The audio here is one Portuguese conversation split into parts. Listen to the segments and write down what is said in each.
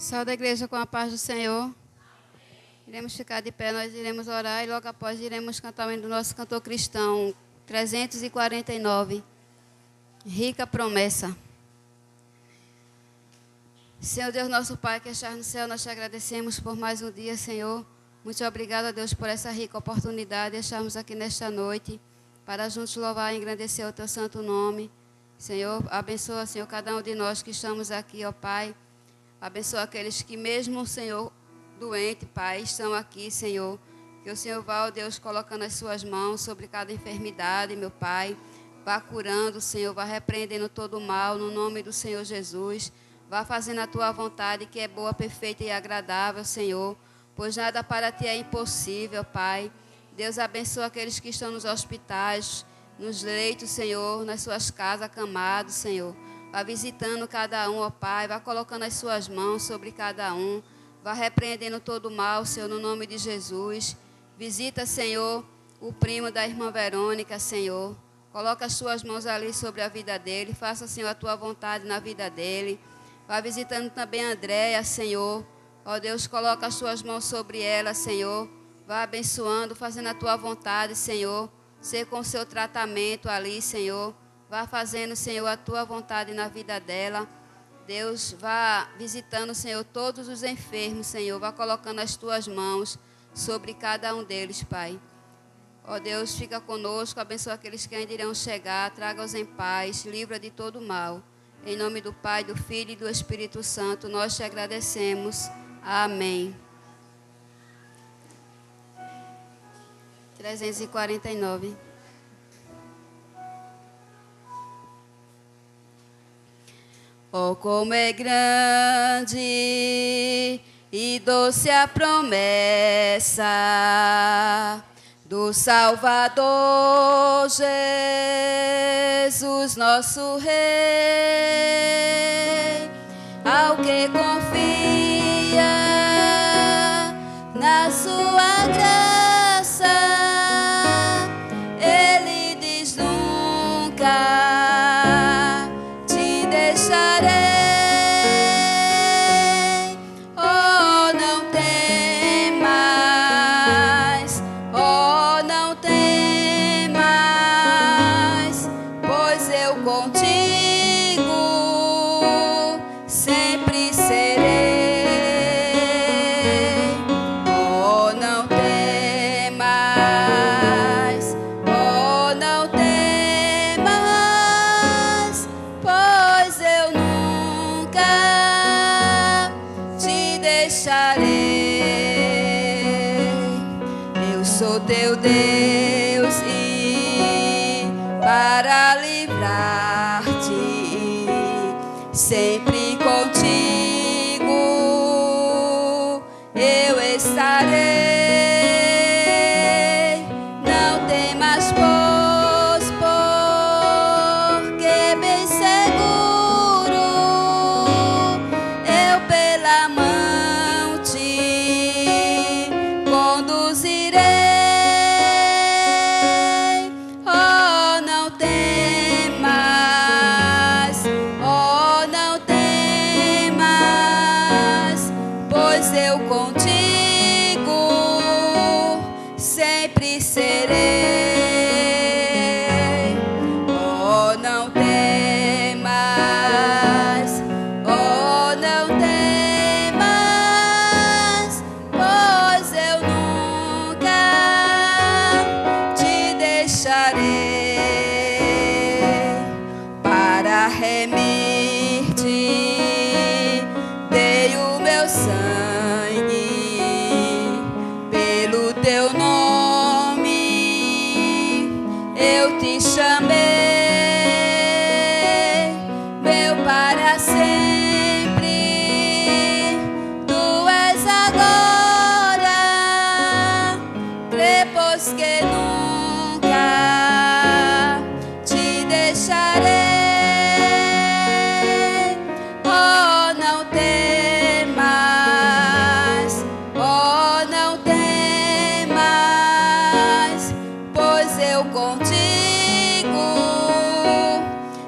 Pessoal da igreja, com a paz do Senhor. Iremos ficar de pé, nós iremos orar e logo após iremos cantar o hino do nosso cantor cristão, 349. Rica promessa. Senhor Deus, nosso Pai que estás no céu, nós te agradecemos por mais um dia, Senhor. Muito obrigado a Deus por essa rica oportunidade de estarmos aqui nesta noite para juntos louvar e engrandecer o teu santo nome. Senhor, abençoa, Senhor, cada um de nós que estamos aqui, ó Pai. Abençoa aqueles que mesmo, Senhor, doente, Pai, estão aqui, Senhor. Que o Senhor vá, ó Deus, colocando as suas mãos sobre cada enfermidade, meu Pai. Vá curando, Senhor, vá repreendendo todo o mal, no nome do Senhor Jesus. Vá fazendo a tua vontade, que é boa, perfeita e agradável, Senhor. Pois nada para ti é impossível, Pai. Deus abençoa aqueles que estão nos hospitais, nos leitos, Senhor, nas suas casas, acamados, Senhor. Vá visitando cada um, ó Pai, vá colocando as suas mãos sobre cada um. Vá repreendendo todo o mal, Senhor, no nome de Jesus. Visita, Senhor, o primo da irmã Verônica, Senhor. Coloca as suas mãos ali sobre a vida dele. Faça, Senhor, a tua vontade na vida dele. Vá visitando também a Andréia, Senhor. Ó Deus, coloca as suas mãos sobre ela, Senhor. Vá abençoando, fazendo a tua vontade, Senhor. Ser com o seu tratamento ali, Senhor. Vá fazendo, Senhor, a tua vontade na vida dela. Deus, vá visitando, Senhor, todos os enfermos, Senhor. Vá colocando as tuas mãos sobre cada um deles, Pai. Ó Deus, fica conosco, abençoa aqueles que ainda irão chegar. Traga-os em paz, livra de todo mal. Em nome do Pai, do Filho e do Espírito Santo, nós te agradecemos. Amém. 349. Oh, como é grande e doce a promessa do Salvador Jesus, nosso Rei, ao que confia na sua graça, ele diz nunca te deixarei. Oh, não temas, oh, não temas, pois eu contigo sempre serei. Oh, não temas, oh, não temas, pois eu nunca te deixarei. Eu sou teu Deus e para livrar-te sempre contigo eu estarei. Não temas, pois, porque bem seguro eu pela mão te conduzirei. Oh, não temas, oh, não temas, pois eu contigo sempre serei. Oh, não temas, oh, não temas, pois eu nunca te deixarei. Para remir-te dei o meu sangue, pelo teu nome eu te chamei, meu para sempre. Tu és agora, depois que nunca te deixarei. Oh, não temas, oh, não temas, pois eu contigo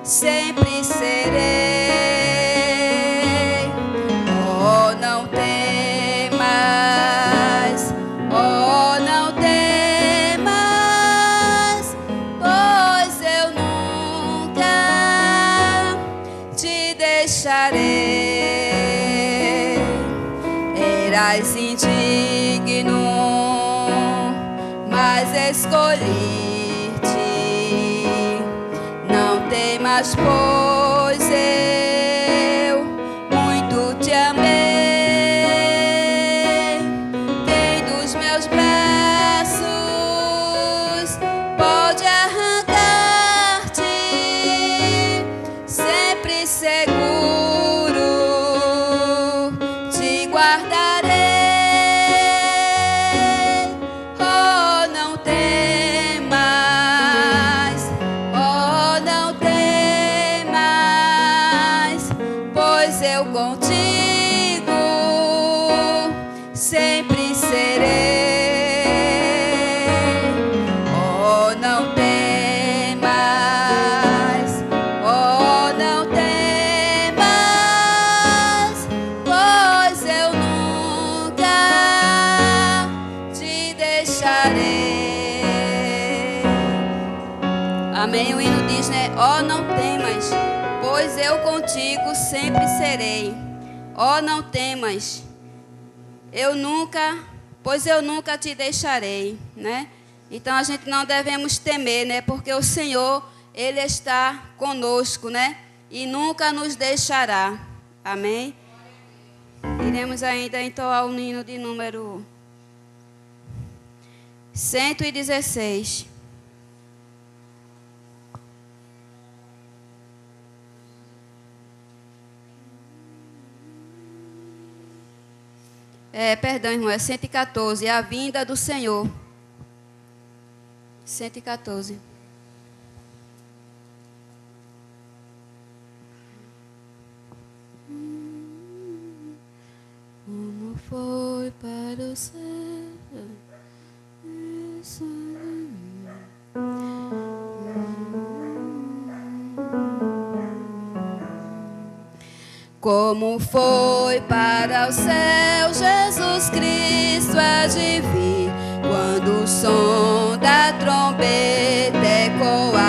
sempre serei. Oh, não deixarei. Eras indigno, mas escolhi-te. Não temas, pois eu muito te amei. Quem dos meus braços pode arrancar-te? Sempre seguro te guardarei. Oh, não temas, oh, não temas, pois eu contigo sempre serei. Oh, não temas, oh, não temas, pois eu nunca te deixarei. Amém. O hino diz, né? Oh, não temas, pois eu contigo sempre serei. Oh, não temas, pois eu nunca te deixarei, né? Então a gente não devemos temer, né? Porque o Senhor, Ele está conosco, né? E nunca nos deixará. Amém? Iremos ainda entoar o hino de número 116. Perdão, irmão, é 114, a vinda do Senhor. 114. Como foi para o céu? Como foi para o céu, Jesus Cristo há de vir, quando o som da trombeta ecoar,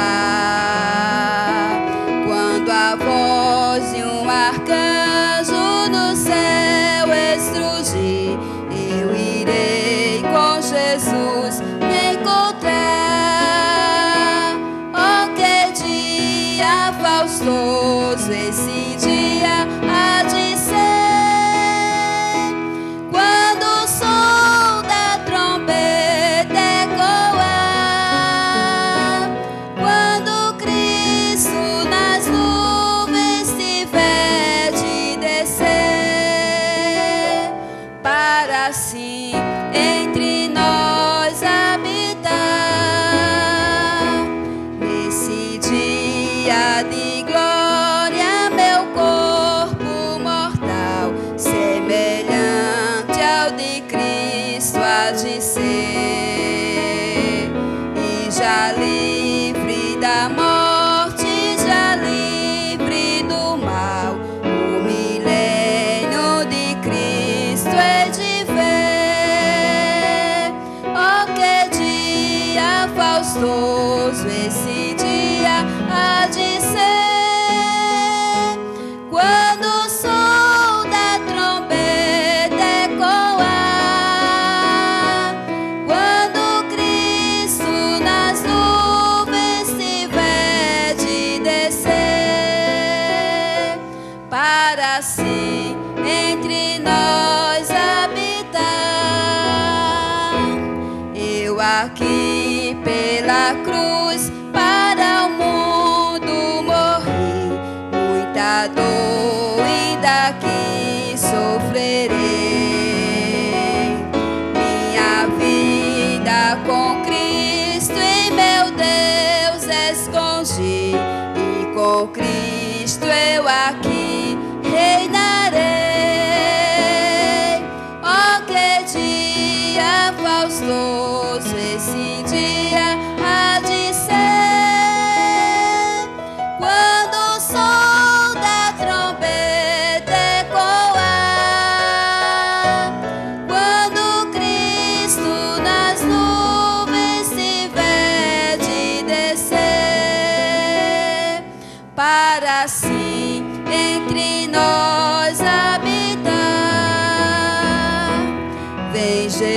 quando a voz de um arcanjo no céu estrugir, eu irei com Jesus me encontrar. Oh, que dia faustoso esse dia há de ser, quando o som da trombeta ecoar, quando Cristo nas nuvens tiver de descer, para assim entre nós habitar. Nesse dia de glória, meu corpo mortal, semelhante ao de Cristo, há de ser. E já livre da morte, já livre do mal, o milênio de Cristo é de ver. Oh, que dia faustoso esse dia há de ser, quando o som da trombeta ecoar, quando Cristo nas nuvens tiver de descer, para assim entre nós habitar. Eu aqui pela cruz para o mundo morri, muita dor ainda que sofrerei. Minha vida com Cristo em meu Deus escondi, e com Cristo eu aqui reinarei.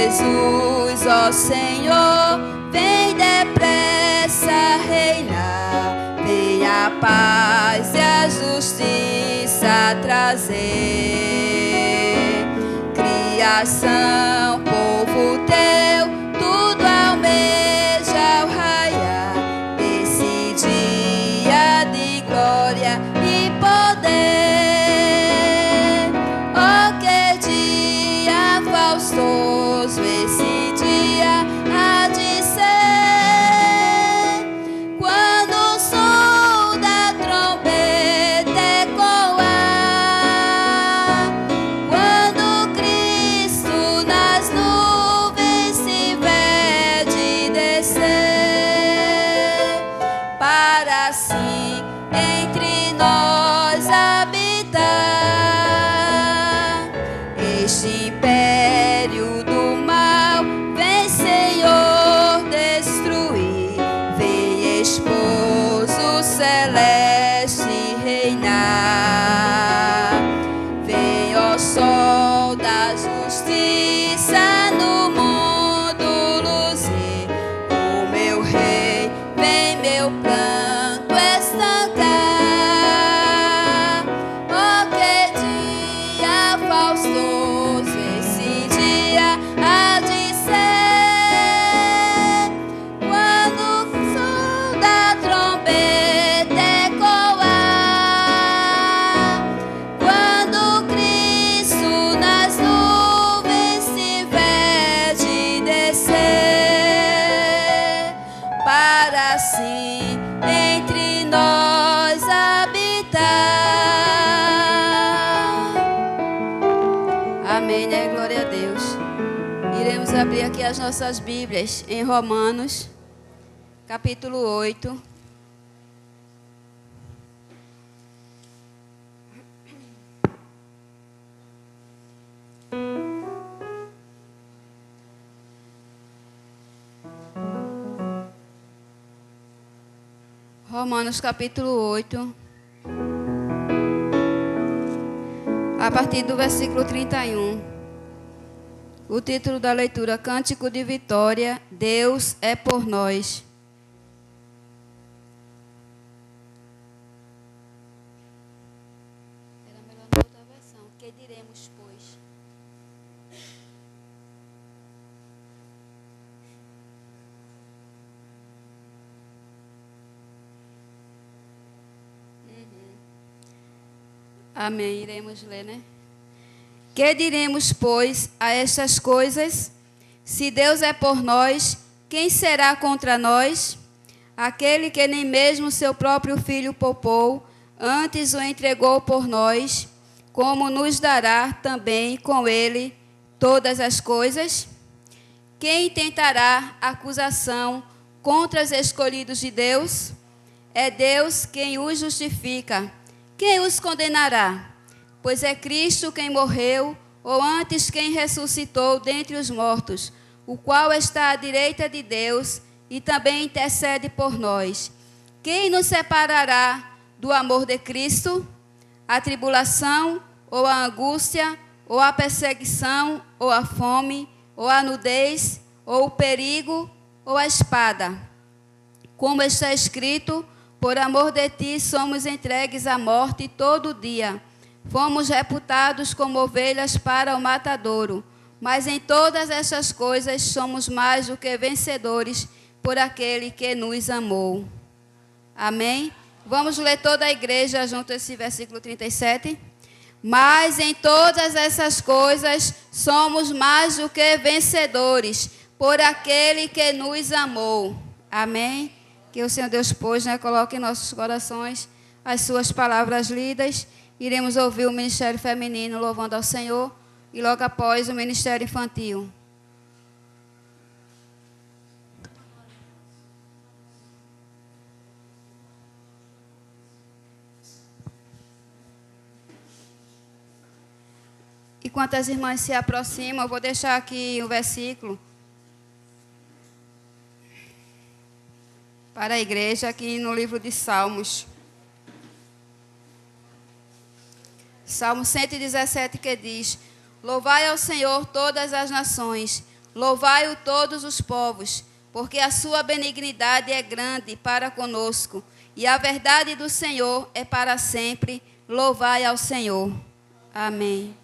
Jesus, ó Senhor, vem depressa reinar, vem a paz e a justiça trazer. Criação, povo teu, tudo almeja o raiar desse dia de glória e poder. Oh, que dia faustoso esse dia há de ser, quando o som da trombeta ecoar, quando Cristo nas nuvens se vê de descer, para assim entre nós habitar. Este império do mal vem, Senhor, destruir, vem esposo celeste reinar. Vem, ó sol da justiça, no mundo luzir. O meu rei, vem meu pranto estancar. Oh, que dia faustoso esse dia há de ser, quando o som da trombeta ecoar, quando Cristo nas nuvens se vê de descer, para assim entre nós habitar. Amém, né? Glória a Deus. Iremos abrir aqui as nossas Bíblias em Romanos, capítulo 8. Romanos capítulo 8, a partir do versículo 31. O título da leitura: Cântico de Vitória, Deus é por nós. Era melhor na outra versão. Que diremos, pois? Amém, iremos ler, né? Que diremos, pois, a estas coisas? Se Deus é por nós, quem será contra nós? Aquele que nem mesmo seu próprio filho poupou, antes o entregou por nós, como nos dará também com ele todas as coisas? Quem tentará acusação contra os escolhidos de Deus? É Deus quem os justifica. Quem os condenará? Pois é Cristo quem morreu, ou antes quem ressuscitou dentre os mortos, o qual está à direita de Deus e também intercede por nós. Quem nos separará do amor de Cristo? A tribulação, ou a angústia, ou a perseguição, ou a fome, ou a nudez, ou o perigo, ou a espada. Como está escrito: por amor de ti somos entregues à morte todo dia. Fomos reputados como ovelhas para o matadouro. Mas em todas essas coisas somos mais do que vencedores por aquele que nos amou. Amém? Vamos ler toda a igreja junto esse versículo 37. Mas em todas essas coisas somos mais do que vencedores por aquele que nos amou. Amém? Que o Senhor Deus, pois, coloque em nossos corações as suas palavras lidas. Iremos ouvir o ministério feminino louvando ao Senhor e logo após o ministério infantil. Enquanto as irmãs se aproximam, eu vou deixar aqui um versículo para a igreja, aqui no livro de Salmos. Salmo 117, que diz: Louvai ao Senhor todas as nações, Louvai-o todos os povos, porque a sua benignidade é grande para conosco, e a verdade do Senhor é para sempre. Louvai ao Senhor. Amém.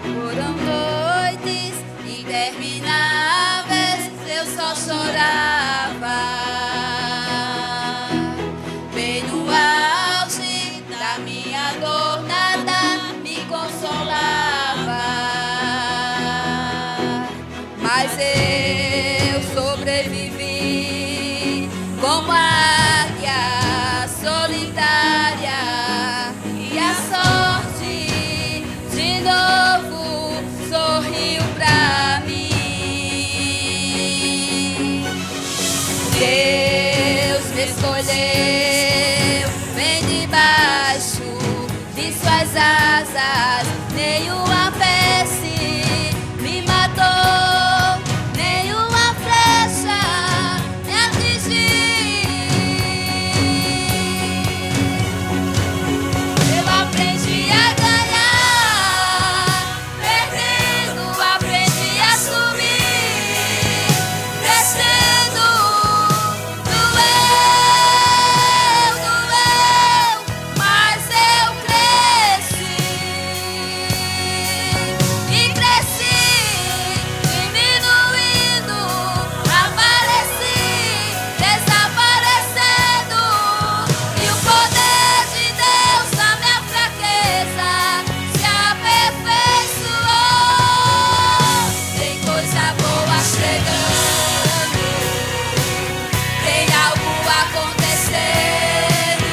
Foram noites intermináveis, eu só chorava. Bem no auge da minha dor, nada me consolava. Mas eu sobrevivi como águia solitária, e a sorte de novo sorriu pra mim. Deus me escolheu bem debaixo de suas asas. Nenhuma peste me matou, nenhuma flecha me atingiu. Eu aprendi a ganhar, perdendo, aprendi a subir, crescendo. Doeu, mas eu cresci. E cresci, diminuindo, apareci, desaparecendo. E o poder de Deus na minha fraqueza se aperfeiçoou. Tem coisa boa chegando, tem algo acontecendo,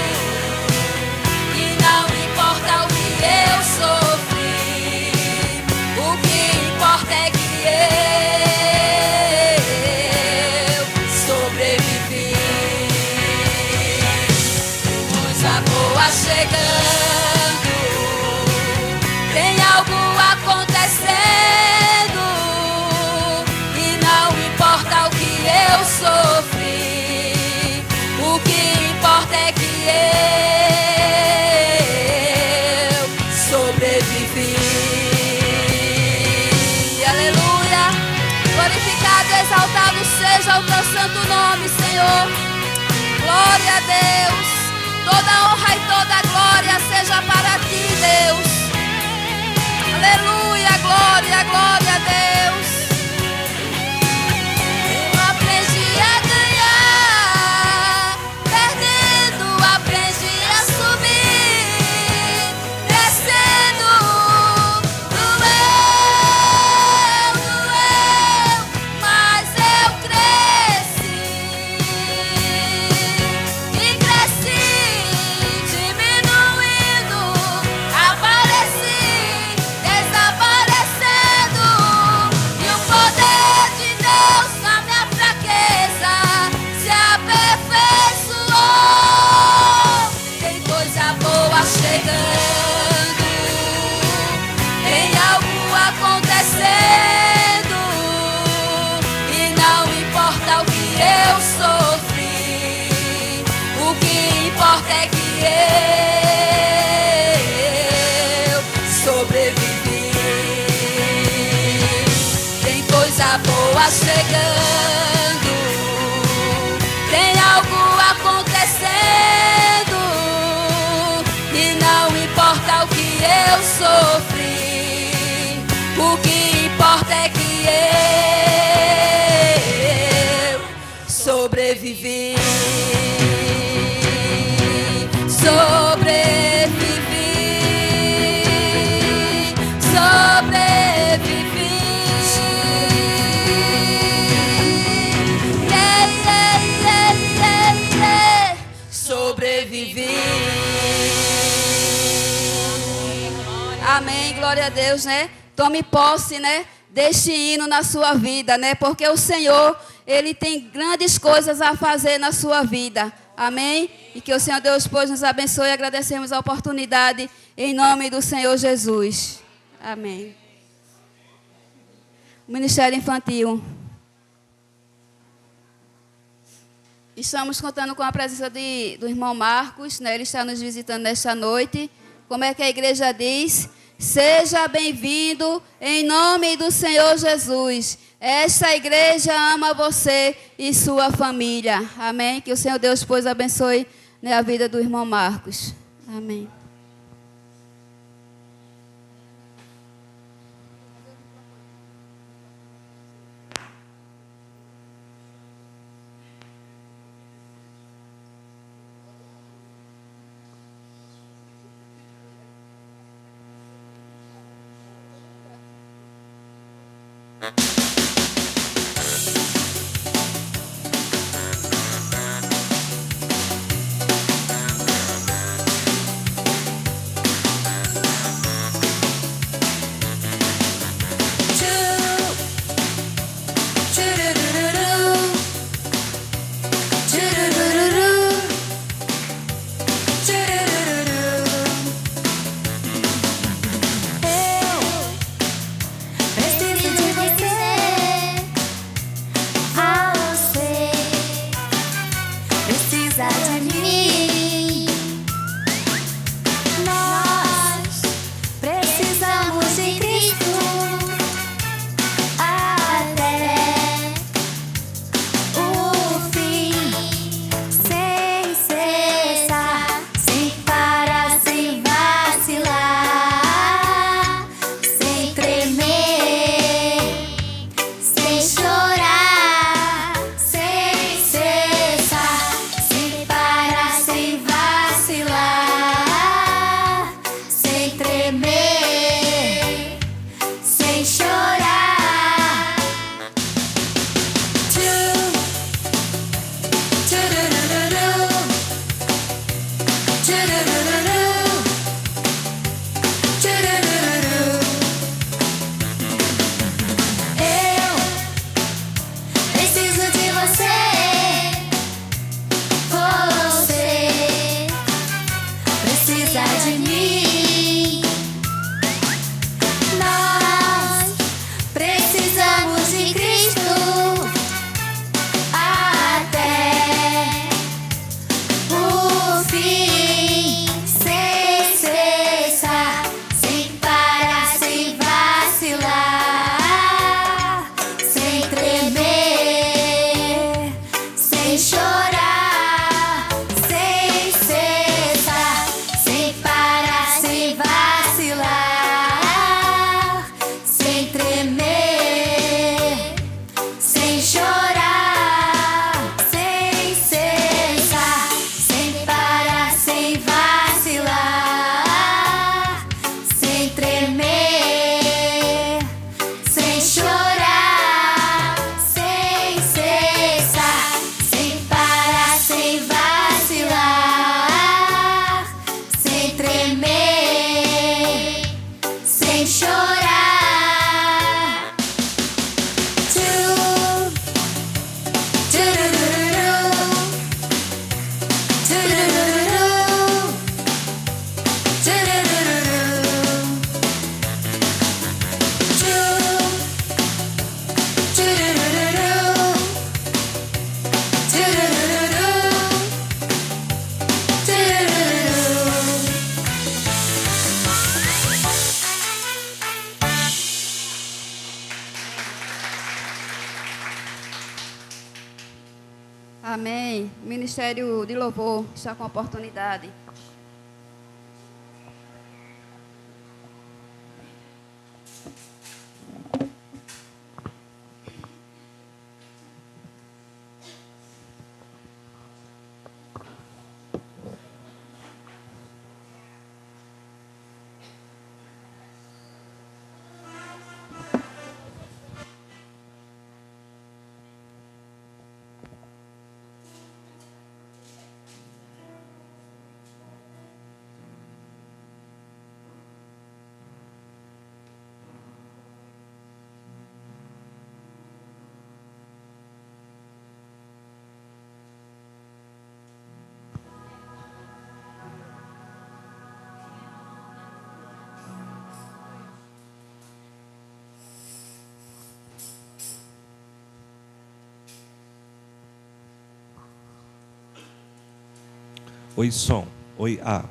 e não importa o que eu sofri, o que importa é que eu sobrevivi. Coisa boa chegando, tem algo acontecendo, e não importa o que eu sofri, o que importa é que eu sobrevivi. Aleluia! Glorificado e exaltado seja o teu santo nome, Senhor. Glória a Deus. Toda honra e toda glória seja para ti, Deus. Aleluia, glória, glória a Deus. Eu aprendi a ganhar, perdendo, aprendi a subir, crescendo. Doeu, mas eu cresci. E cresci, diminuindo, apareci, desaparecendo. E o poder de Deus na minha fraqueza se aperfeiçoou. Tem coisa boa chegando, tem algo acontecendo, e não importa o que eu sofri, o que importa é que eu sobrevivi. Tem coisa boa chegando, tem algo acontecendo, e não importa o que eu sofri, o que importa é que eu sobrevivi. glória a Deus, né? Tome posse, né? Deste hino na sua vida, né? Porque o Senhor, Ele tem grandes coisas a fazer na sua vida. Amém? E que o Senhor Deus, pois, nos abençoe e agradecemos a oportunidade em nome do Senhor Jesus. Amém. Ministério Infantil. Estamos contando com a presença do irmão Marcos, né? Ele está nos visitando nesta noite. Como é que a igreja diz? Seja bem-vindo em nome do Senhor Jesus. Esta igreja ama você e sua família. Amém? Que o Senhor Deus, pois, abençoe, né, a vida do irmão Marcos. Amém. Amém. Ministério de Louvor está com a oportunidade. Oi, som. Oi, A.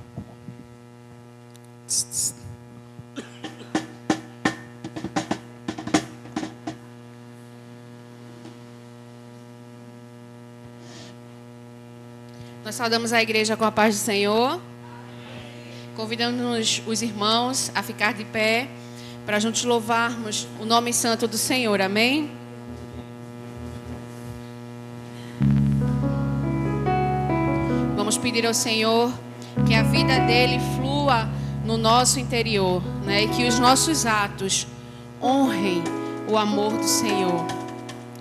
Nós saudamos a igreja com a paz do Senhor. Convidamos os irmãos a ficar de pé para juntos louvarmos o nome santo do Senhor. Amém? Vamos pedir ao Senhor que a vida dele flua no nosso interior, né? E que os nossos atos honrem o amor do Senhor.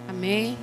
Amém?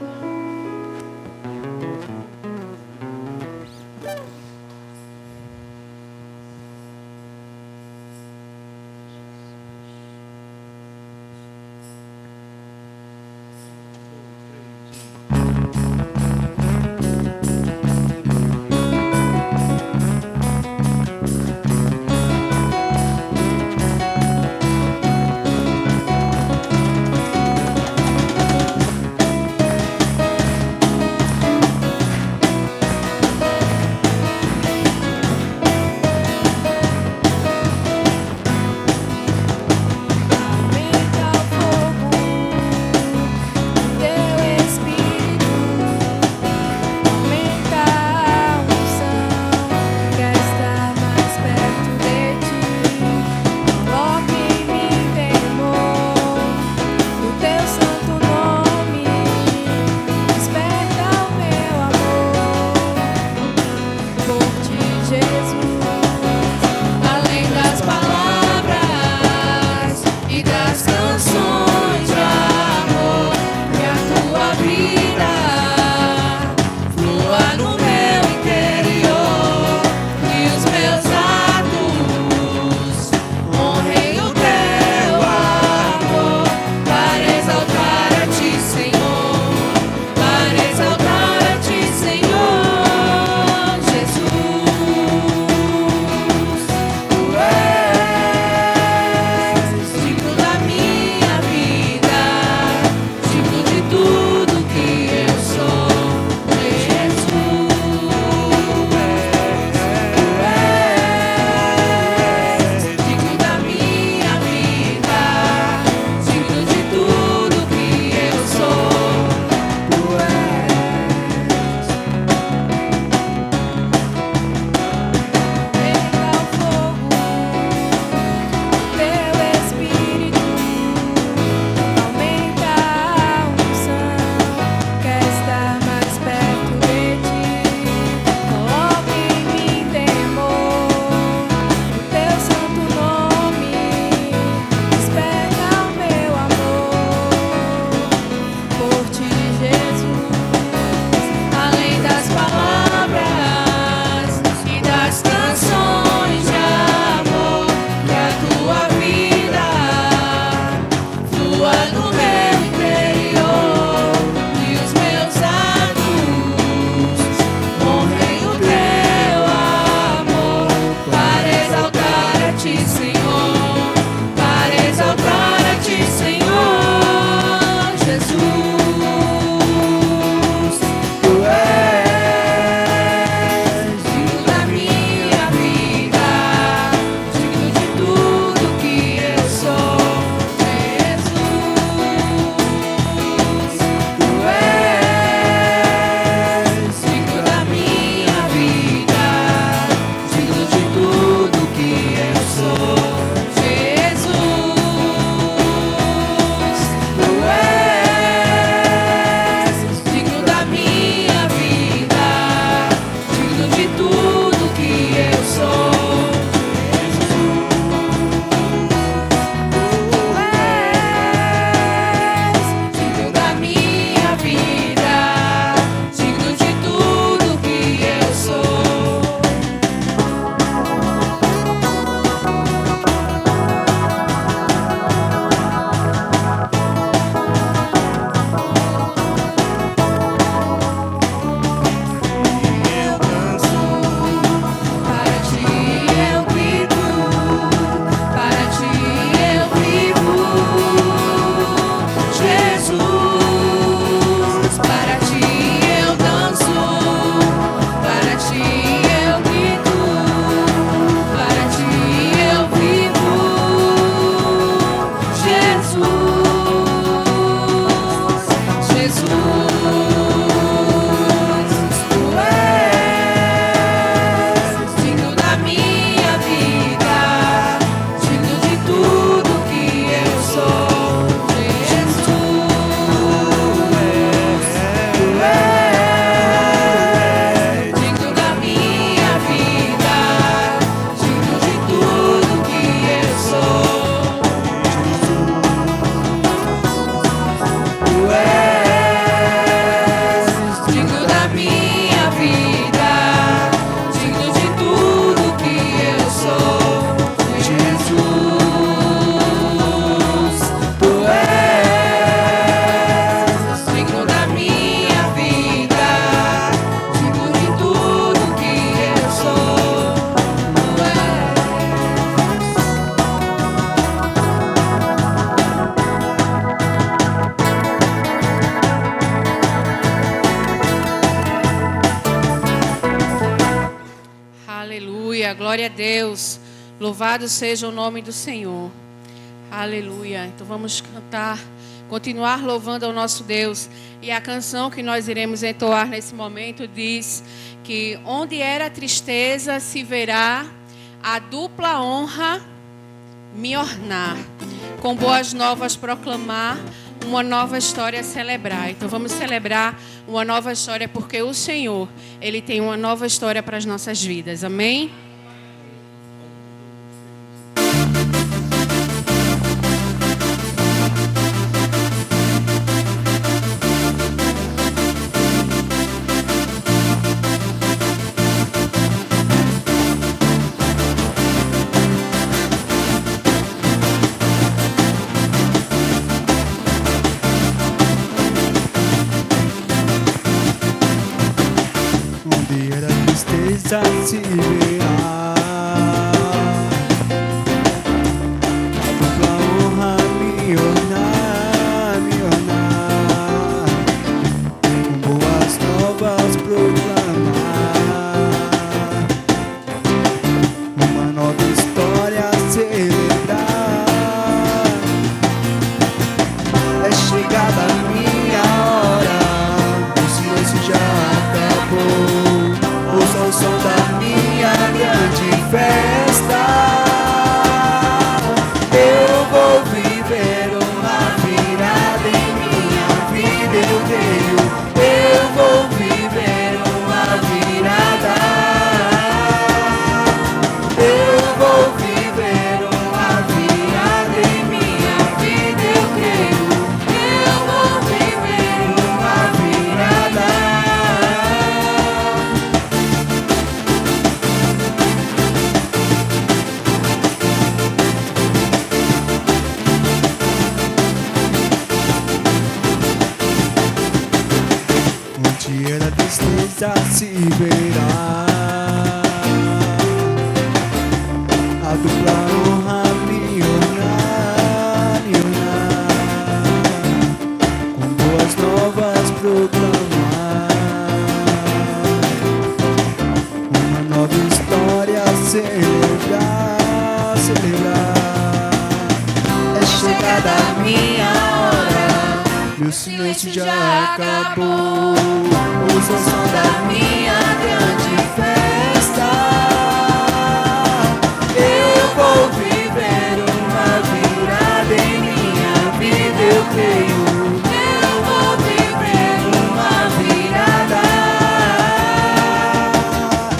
Aleluia. Glória a Deus. Louvado seja o nome do Senhor. Aleluia. Então vamos cantar, continuar louvando ao nosso Deus. E a canção que nós iremos entoar nesse momento diz que onde era a tristeza se verá a dupla honra me ornar. Com boas novas proclamar, uma nova história celebrar. Então vamos celebrar uma nova história, porque o Senhor, Ele tem uma nova história para as nossas vidas. Amém? Se verá a dupla honra me ornar, com boas novas proclamar, uma nova história celebrar. É chegada a minha hora, o silêncio já acabou. Ouça o som da minha grande festa. Eu vou viver uma virada em minha vida, eu creio. Eu vou viver uma virada. Eu vou viver uma virada em minha vida, eu creio. Eu vou viver uma virada. A tristeza se verá, a dupla honra me ornar, com boas novas proclamar, uma nova história celebrar. É chegada a minha hora, meu silêncio já acabou. Ouça o som da minha grande festa. Eu vou viver uma virada em minha vida, eu creio. Eu vou viver uma virada.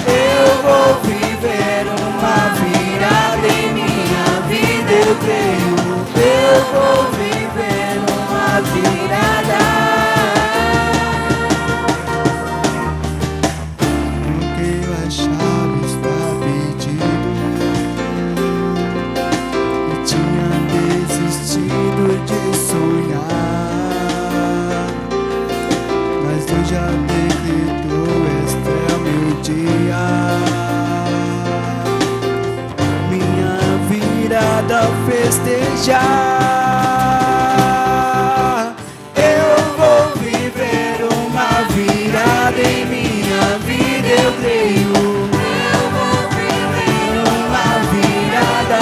Eu vou viver uma virada em minha vida, eu creio. Eu vou viver uma virada. A chave está perdida e tinha desistido de sonhar, mas Deus já decretou, este é o meu dia, minha virada festejar. Eu vou viver uma virada em minha vida, eu creio. Eu vou viver uma virada.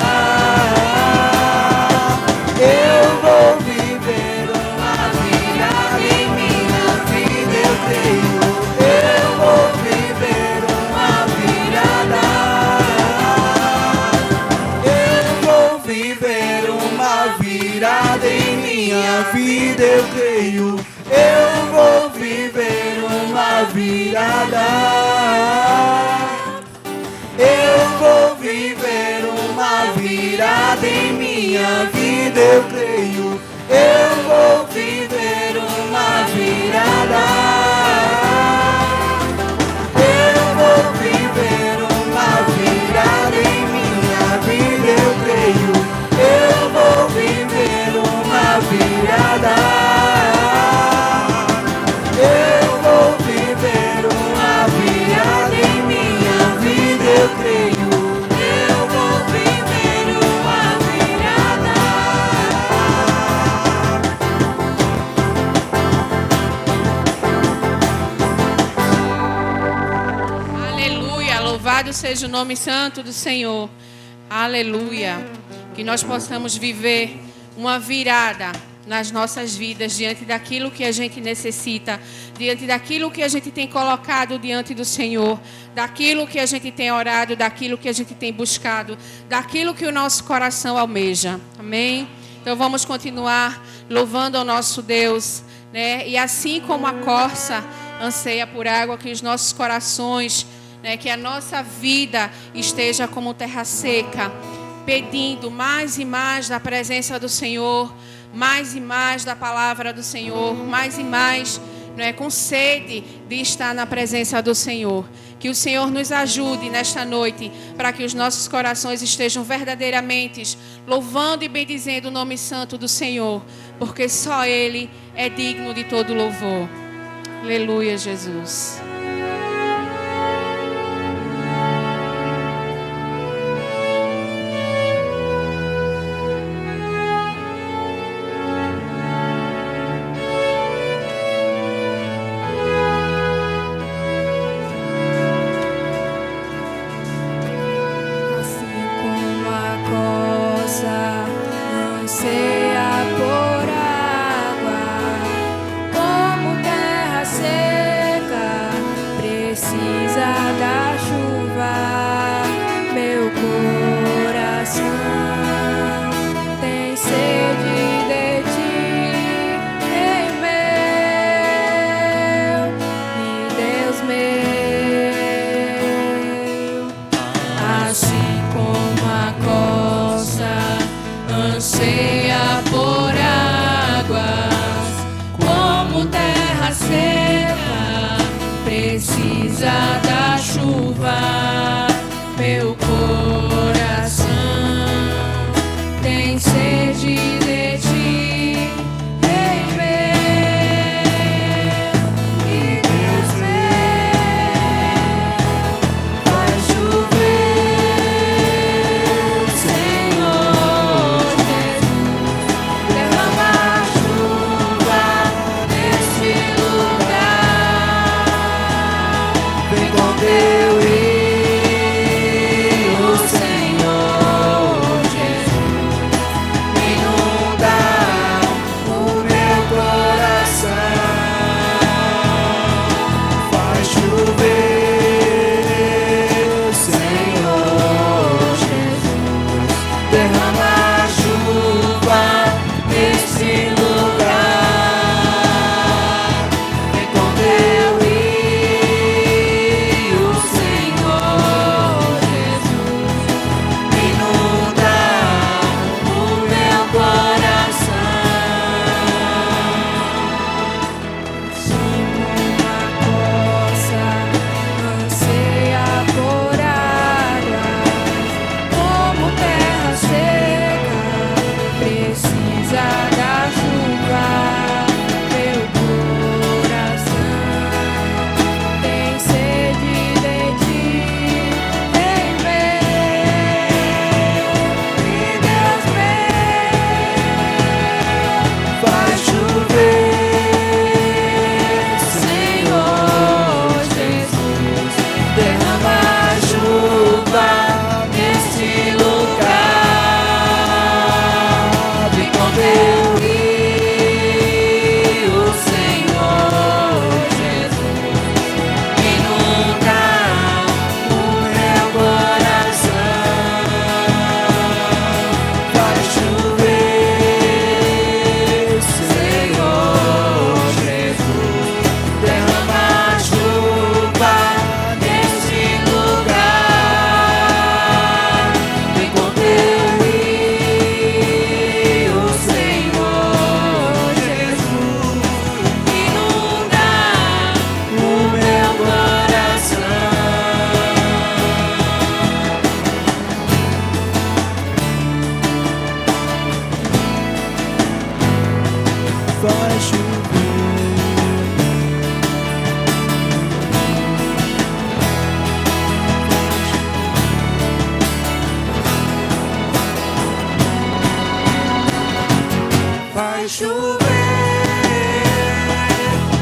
Eu vou viver uma virada em minha vida, eu creio. Eu vou viver uma virada. Eu vou viver uma virada em minha vida, eu creio. Eu vou viver uma virada. Eu vou viver uma virada em minha vida, eu creio. Eu vou viver uma virada. Eu vou viver uma virada em minha vida, eu creio. Eu vou viver uma virada. Eu vou viver uma virada em minha vida, eu creio. Eu vou viver uma virada. Louvado seja o nome santo do Senhor. Aleluia. Que nós possamos viver uma virada nas nossas vidas, diante daquilo que a gente necessita, diante daquilo que a gente tem colocado diante do Senhor, daquilo que a gente tem orado, daquilo que a gente tem buscado, daquilo que o nosso coração almeja. Amém? Então vamos continuar louvando ao nosso Deus, né? E assim como a corça anseia por água, que os nossos corações, né, que a nossa vida esteja como terra seca, pedindo mais e mais da presença do Senhor, mais e mais da palavra do Senhor, mais e mais, né, com sede de estar na presença do Senhor. Que o Senhor nos ajude nesta noite, para que os nossos corações estejam verdadeiramente louvando e bendizendo o nome santo do Senhor, porque só Ele é digno de todo louvor. Aleluia, Jesus.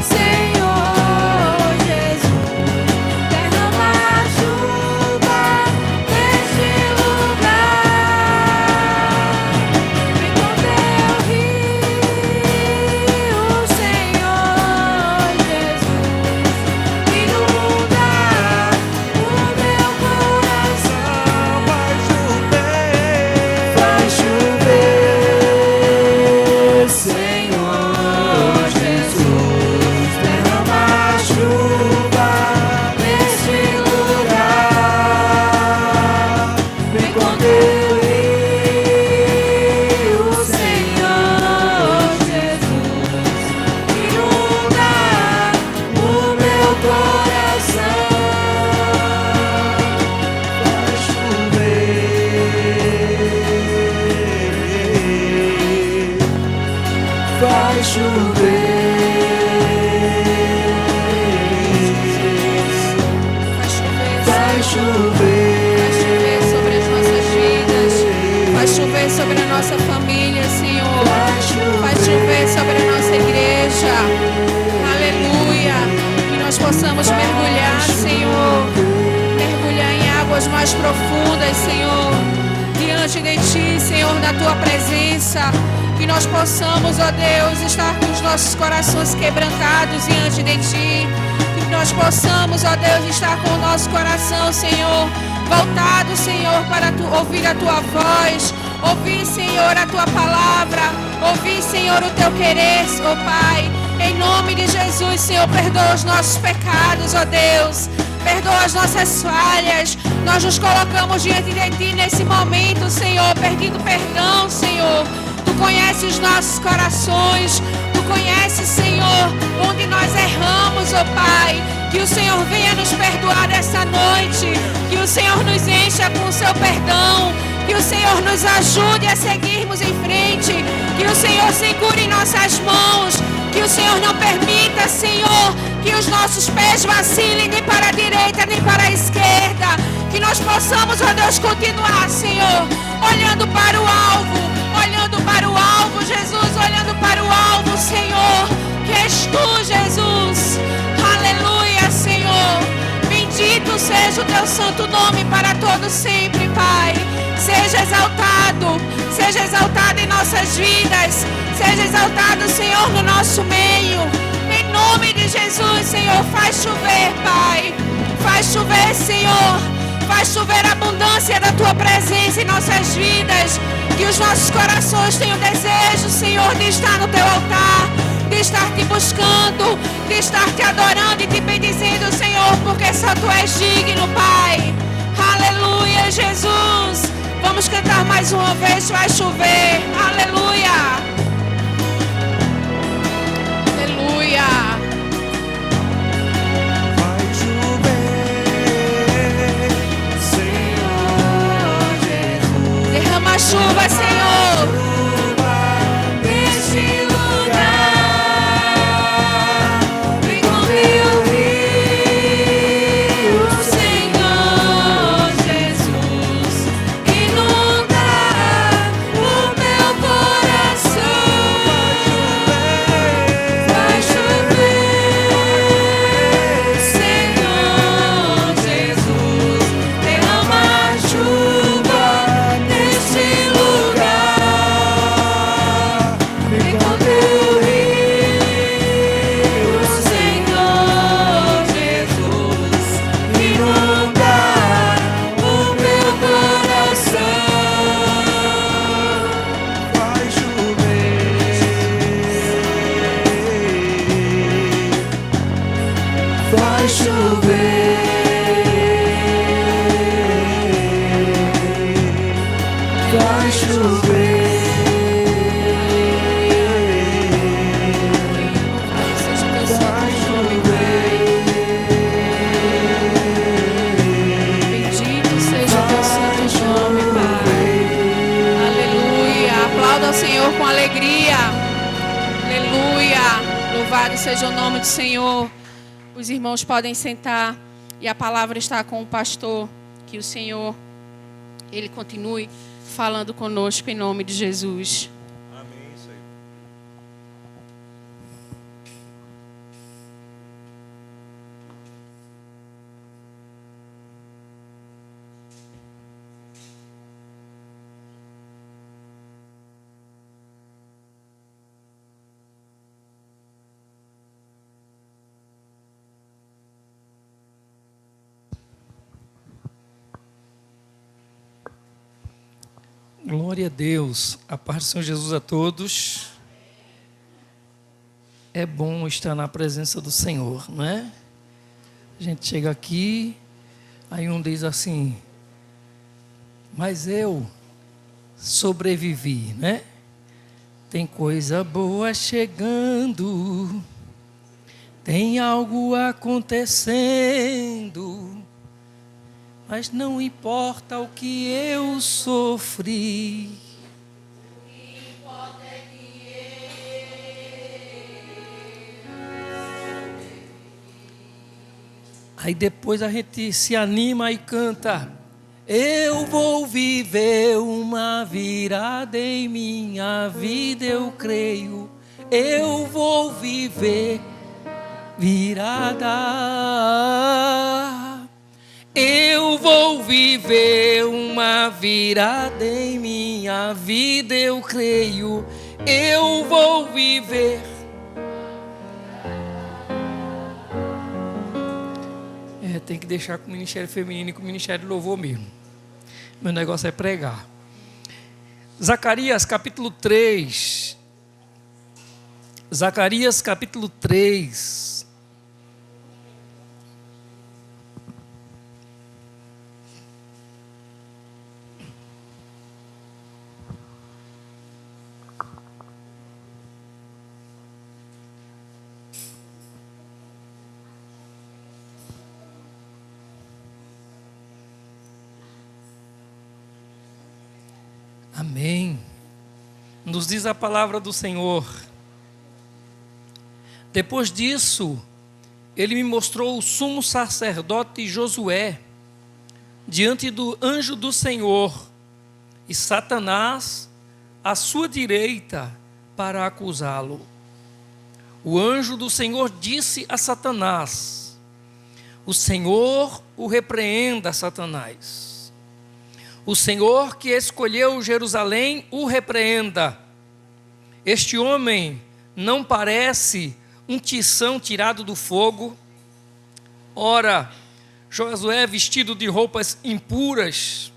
Senhor Jesus, derrama chuva chover. Faz chover sobre as nossas vidas. Faz chover sobre a nossa família, Senhor. Faz chover sobre a nossa igreja. Aleluia. Que nós possamos mergulhar, Senhor. Mergulhar em águas mais profundas, Senhor. Diante de Ti, Senhor, na Tua presença. Que nós possamos, ó Deus, estar com os nossos corações quebrantados diante de Ti. Que nós possamos, ó Deus, estar com o nosso coração, Senhor, voltado, Senhor, para ouvir a Tua voz. Ouvir, Senhor, a Tua palavra. Ouvir, Senhor, o Teu querer, ó Pai. Em nome de Jesus, Senhor, perdoa os nossos pecados, ó Deus. Perdoa as nossas falhas. Nós nos colocamos diante de Ti nesse momento, Senhor, pedindo perdão, Senhor. Tu conheces os nossos corações. Tu conheces, Senhor, onde nós erramos, ó Pai. Que o Senhor venha nos perdoar essa noite. Que o Senhor nos encha com o Seu perdão. Que o Senhor nos ajude a seguirmos em frente. Que o Senhor segure em nossas mãos. Que o Senhor não permita, Senhor, que os nossos pés vacilem nem para a direita nem para a esquerda. Que nós possamos, ó Deus, continuar, Senhor, olhando para o alvo. Olhando para o alvo, Jesus, olhando para o alvo, Senhor, que és Tu, Jesus. Aleluia, Senhor. Bendito seja o Teu santo nome para todo sempre, Pai. Seja exaltado em nossas vidas. Seja exaltado, Senhor, no nosso meio. Em nome de Jesus, Senhor, faz chover, Pai. Faz chover, Senhor. Faz chover a abundância da Tua presença em nossas vidas. Que os nossos corações tenham desejo, Senhor, de estar no Teu altar, de estar Te buscando, de estar Te adorando e Te bendizendo, Senhor, porque só Tu és digno, Pai. Aleluia, Jesus. Vamos cantar mais uma vez, vai chover. Aleluia. Aleluia. Vai chover, Senhor Jesus. Derrama a chuva, Senhor. Chuva neste lugar. Vem com Teu rio, Senhor Jesus. Inunda o meu coração. Vai chover, Senhor Jesus. Derrama chuva neste lugar. Vem com Teu rio, Senhor Jesus. Inunda o meu coração. Vai chover. Vai chover. Vai chover. Seja o Teu santo nome, Pai. Bendito seja o Teu santo nome, Pai. Aleluia. Aplauda ao Senhor com alegria. Aleluia. Louvado seja o nome do Senhor. Os irmãos podem sentar e a palavra está com o pastor. Que o Senhor, Ele continue falando conosco em nome de Jesus. Amém, Senhor. Glória a Deus, a paz do Senhor Jesus a todos. É bom estar na presença do Senhor, não é? A gente chega aqui, aí um diz assim, mas eu sobrevivi, né? Tem coisa boa chegando, tem algo acontecendo. Mas não importa o que eu sofri. O que importa é que Aí depois a gente se anima e canta: eu vou viver uma virada em minha vida, eu creio. Eu vou viver virada. Eu vou viver uma virada em minha vida, eu creio. Eu vou viver. Tem que deixar com o ministério feminino e com o ministério de louvor mesmo. Meu negócio é pregar. Zacarias capítulo 3. Zacarias capítulo 3. Amém. Nos diz a palavra do Senhor. Depois disso, ele me mostrou o sumo sacerdote Josué diante do anjo do Senhor e Satanás à sua direita para acusá-lo. O anjo do Senhor disse a Satanás: o Senhor o repreenda, Satanás. O Senhor que escolheu Jerusalém o repreenda. Este homem não parece um tição tirado do fogo? Ora, Josué, vestido de roupas impuras,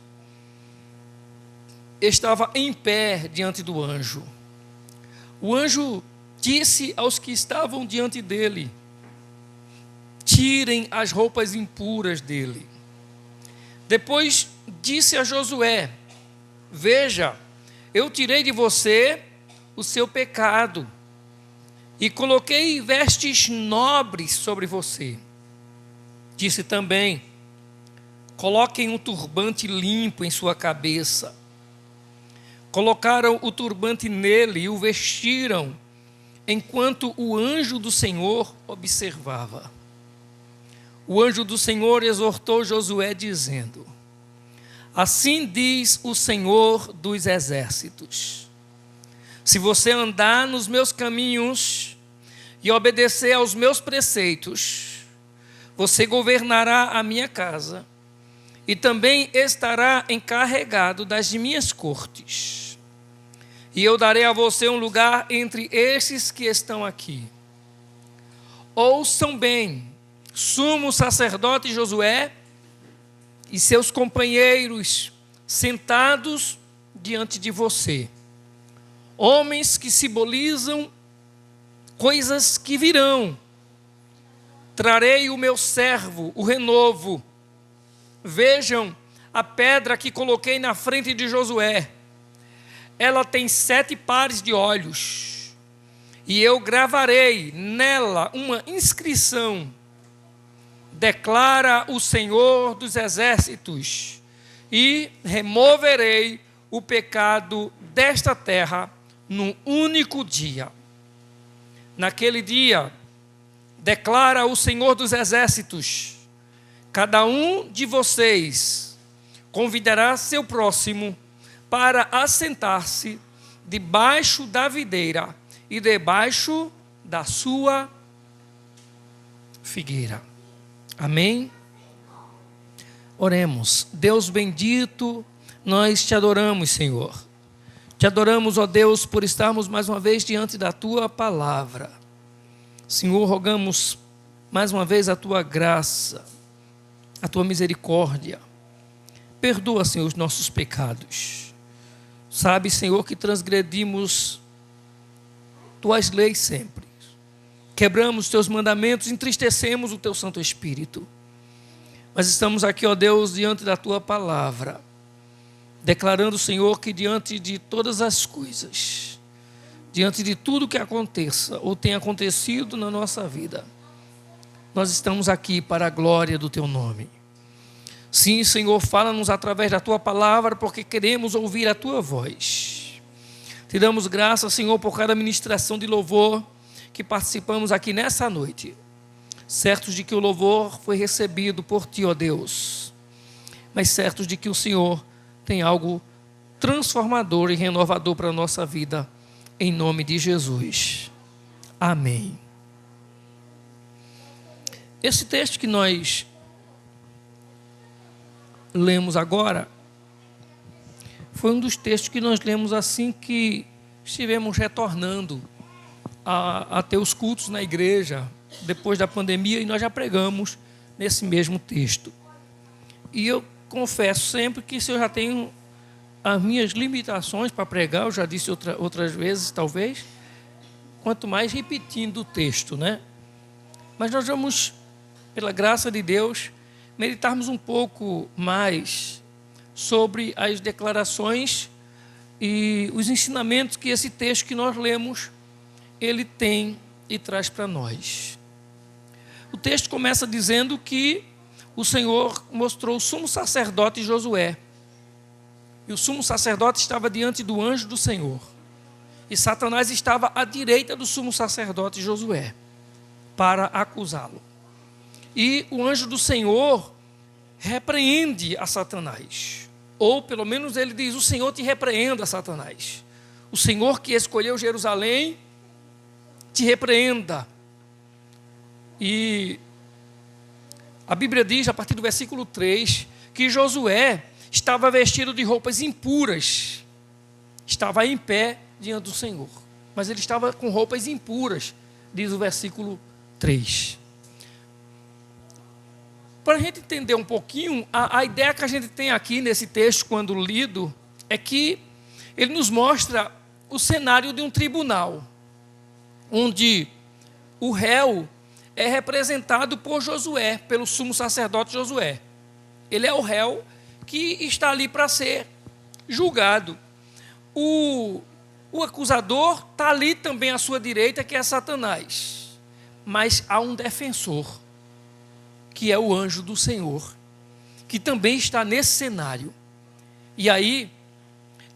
estava em pé diante do anjo. O anjo disse aos que estavam diante dele: tirem as roupas impuras dele. Depois disse a Josué: veja, eu tirei de você o seu pecado e coloquei vestes nobres sobre você. Disse também: coloquem um turbante limpo em sua cabeça. Colocaram o turbante nele e o vestiram, enquanto o anjo do Senhor observava. O anjo do Senhor exortou Josué, dizendo: assim diz o Senhor dos exércitos: se você andar nos meus caminhos e obedecer aos meus preceitos, você governará a minha casa e também estará encarregado das minhas cortes. E eu darei a você um lugar entre estes que estão aqui. Ouçam bem, sumo sacerdote Josué e seus companheiros sentados diante de você, homens que simbolizam coisas que virão. Trarei o meu servo, o renovo. Vejam a pedra que coloquei na frente de Josué. Ela tem 7 pares de olhos, e eu gravarei nela uma inscrição: declara o Senhor dos exércitos, e removerei o pecado desta terra num único dia. Naquele dia, declara o Senhor dos exércitos, cada um de vocês convidará seu próximo para assentar-se debaixo da videira e debaixo da sua figueira. Amém? Oremos. Deus bendito, nós te adoramos, Senhor. Te adoramos, ó Deus, por estarmos mais uma vez diante da tua palavra. Senhor, rogamos mais uma vez a tua graça, a tua misericórdia. Perdoa, Senhor, os nossos pecados. Sabe, Senhor, que transgredimos tuas leis sempre. Quebramos os teus mandamentos, entristecemos o teu Santo Espírito. Mas estamos aqui, ó Deus, diante da tua palavra, declarando, Senhor, que diante de todas as coisas, diante de tudo que aconteça ou tenha acontecido na nossa vida, nós estamos aqui para a glória do teu nome. Sim, Senhor, fala-nos através da tua palavra, porque queremos ouvir a tua voz. Te damos graças, Senhor, por cada ministração de louvor que participamos aqui nessa noite. certos de que o louvor foi recebido por Ti, ó Deus, mas certos de que o Senhor tem algo transformador e renovador para a nossa vida, em nome de Jesus. Amém. Esse texto que nós lemos agora foi um dos textos que nós lemos assim que estivemos retornando a ter os cultos na igreja depois da pandemia, e nós já pregamos nesse mesmo texto. E eu confesso sempre que se eu já tenho as minhas limitações para pregar, eu já disse outras vezes talvez, quanto mais repetindo o texto, né? Mas nós vamos, pela graça de Deus, meditarmos um pouco mais sobre as declarações e os ensinamentos que esse texto que nós lemos, ele tem e traz para nós. O texto começa dizendo que o Senhor mostrou o sumo sacerdote Josué. E o sumo sacerdote estava diante do anjo do Senhor. E Satanás estava à direita do sumo sacerdote Josué para acusá-lo. E o anjo do Senhor repreende a Satanás. Ou pelo menos ele diz: o Senhor te repreenda, Satanás. O Senhor que escolheu Jerusalém te repreenda. E a Bíblia diz, a partir do versículo 3, que Josué estava vestido de roupas impuras. Estava em pé diante do Senhor. Mas ele estava com roupas impuras, diz o versículo 3. Para a gente entender um pouquinho, a ideia que a gente tem aqui nesse texto, quando lido, é que ele nos mostra o cenário de um tribunal, onde o réu é representado por Josué, pelo sumo sacerdote Josué. Ele é o réu que está ali para ser julgado. O acusador está ali também à sua direita, que é Satanás. Mas há um defensor, que é o anjo do Senhor, que também está nesse cenário. E aí,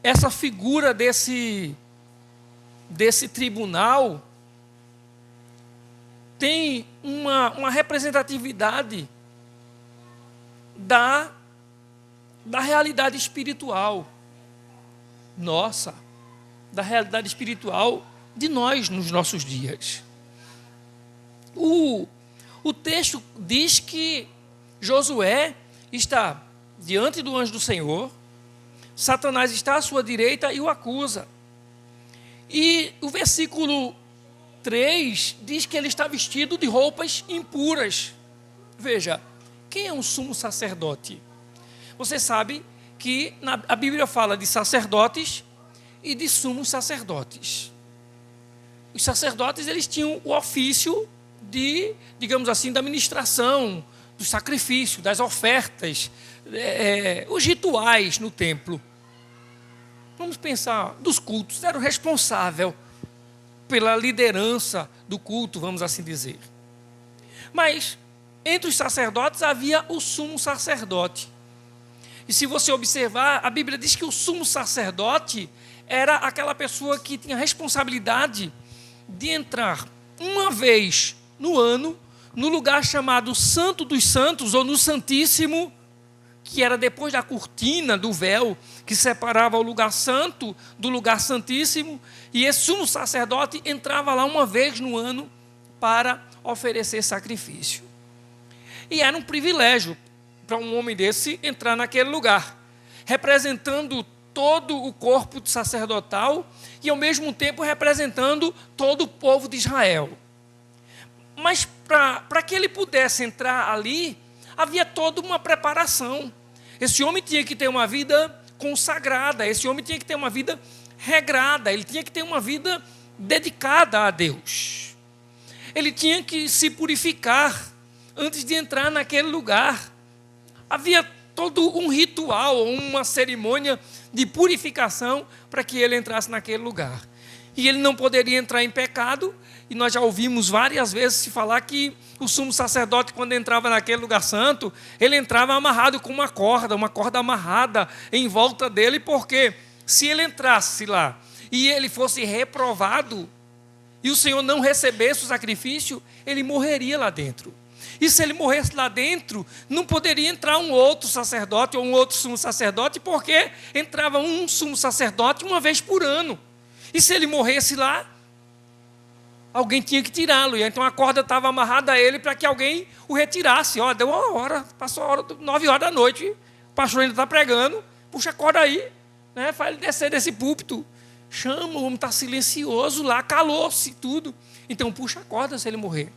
essa figura desse tribunal tem uma representatividade da realidade espiritual nossa, da realidade espiritual de nós nos nossos dias. O texto diz que Josué está diante do anjo do Senhor, Satanás está à sua direita e o acusa. E o versículo 3 diz que ele está vestido de roupas impuras. Veja, quem é um sumo sacerdote? Você sabe que a Bíblia fala de sacerdotes e de sumos sacerdotes. Os sacerdotes, eles tinham o ofício de, digamos assim, da ministração, do sacrifício, das ofertas, os rituais no templo. Vamos pensar dos cultos, era o responsável pela liderança do culto, vamos assim dizer. Mas entre os sacerdotes havia o sumo sacerdote. E se você observar, a Bíblia diz que o sumo sacerdote era aquela pessoa que tinha responsabilidade de entrar uma vez no ano no lugar chamado Santo dos Santos, ou no Santíssimo, que era depois da cortina do véu que separava o lugar santo do lugar santíssimo, e esse sumo sacerdote entrava lá uma vez no ano para oferecer sacrifício. E era um privilégio para um homem desse entrar naquele lugar, representando todo o corpo sacerdotal e ao mesmo tempo representando todo o povo de Israel. Mas para que ele pudesse entrar ali, havia toda uma preparação. Esse homem tinha que ter uma vida consagrada, esse homem tinha que ter uma vida regrada, ele tinha que ter uma vida dedicada a Deus. Ele tinha que se purificar antes de entrar naquele lugar. Havia todo um ritual, uma cerimônia de purificação para que ele entrasse naquele lugar. E ele não poderia entrar em pecado, e nós já ouvimos várias vezes se falar que o sumo sacerdote, quando entrava naquele lugar santo, ele entrava amarrado com uma corda amarrada em volta dele, porque se ele entrasse lá e ele fosse reprovado, e o Senhor não recebesse o sacrifício, ele morreria lá dentro. E se ele morresse lá dentro, não poderia entrar um outro sacerdote ou um outro sumo sacerdote, porque entrava um sumo sacerdote uma vez por ano. E se ele morresse lá, alguém tinha que tirá-lo. E então a corda estava amarrada a ele para que alguém o retirasse. Ó, deu uma hora, passou a hora, 9 horas da noite, o pastor ainda está pregando, puxa a corda aí, né, faz ele descer desse púlpito. Chama, o homem está silencioso lá, calou-se tudo. Então puxa a corda se ele morrer.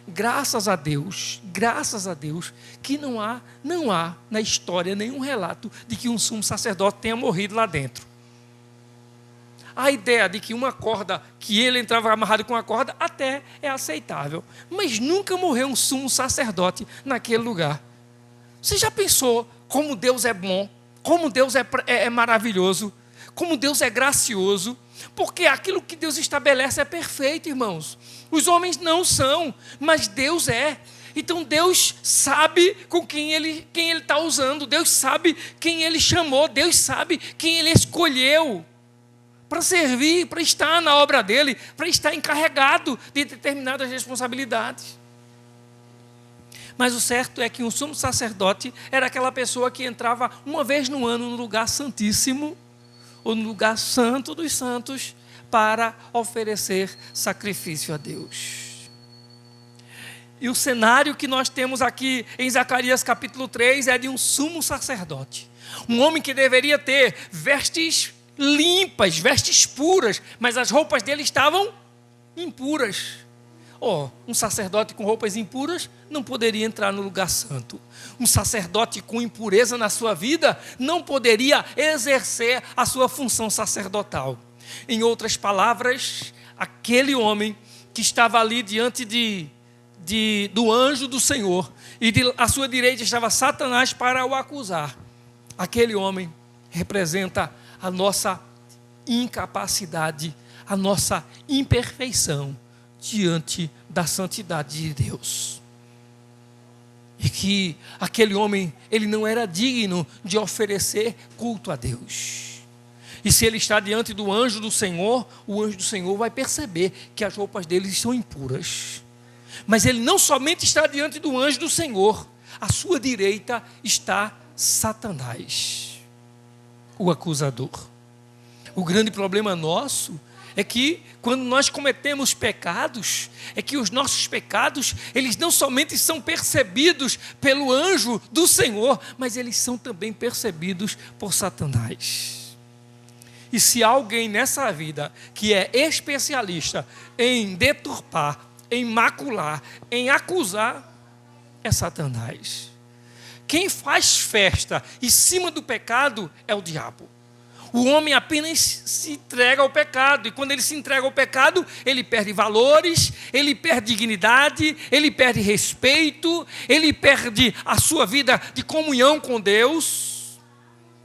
Graças a Deus, que não há na história nenhum relato de que um sumo sacerdote tenha morrido lá dentro. A ideia de que uma corda, que ele entrava amarrado com a corda, até é aceitável. Mas nunca morreu um sumo sacerdote naquele lugar. Você já pensou como Deus é bom, como Deus é maravilhoso, como Deus é gracioso? Porque aquilo que Deus estabelece é perfeito, irmãos. Os homens não são, mas Deus é. Então Deus sabe com quem Ele está usando. Deus sabe quem Ele chamou. Deus sabe quem Ele escolheu para servir, para estar na obra dEle, para estar encarregado de determinadas responsabilidades. Mas o certo é que um sumo sacerdote era aquela pessoa que entrava uma vez no ano no lugar santíssimo, ou no lugar santo dos santos, para oferecer sacrifício a Deus. E o cenário que nós temos aqui em Zacarias capítulo 3 é de um sumo sacerdote. Um homem que deveria ter vestes limpas, vestes puras, mas as roupas dele estavam impuras. Um sacerdote com roupas impuras não poderia entrar no lugar santo. Um sacerdote com impureza na sua vida não poderia exercer a sua função sacerdotal. Em outras palavras, aquele homem que estava ali diante do anjo do Senhor, e à sua direita estava Satanás para o acusar. Aquele homem representa a nossa incapacidade, a nossa imperfeição diante da santidade de Deus. E que aquele homem, ele não era digno de oferecer culto a Deus. E se ele está diante do anjo do Senhor, o anjo do Senhor vai perceber que as roupas dele são impuras. Mas ele não somente está diante do anjo do Senhor, à sua direita está Satanás, o acusador. O grande problema nosso é que quando nós cometemos pecados, é que os nossos pecados, eles não somente são percebidos pelo anjo do Senhor, mas eles são também percebidos por Satanás. E se há alguém nessa vida que é especialista em deturpar, em macular, em acusar, é Satanás. Quem faz festa em cima do pecado é o diabo. O homem apenas se entrega ao pecado, e quando ele se entrega ao pecado, ele perde valores, ele perde dignidade, ele perde respeito, ele perde a sua vida de comunhão com Deus.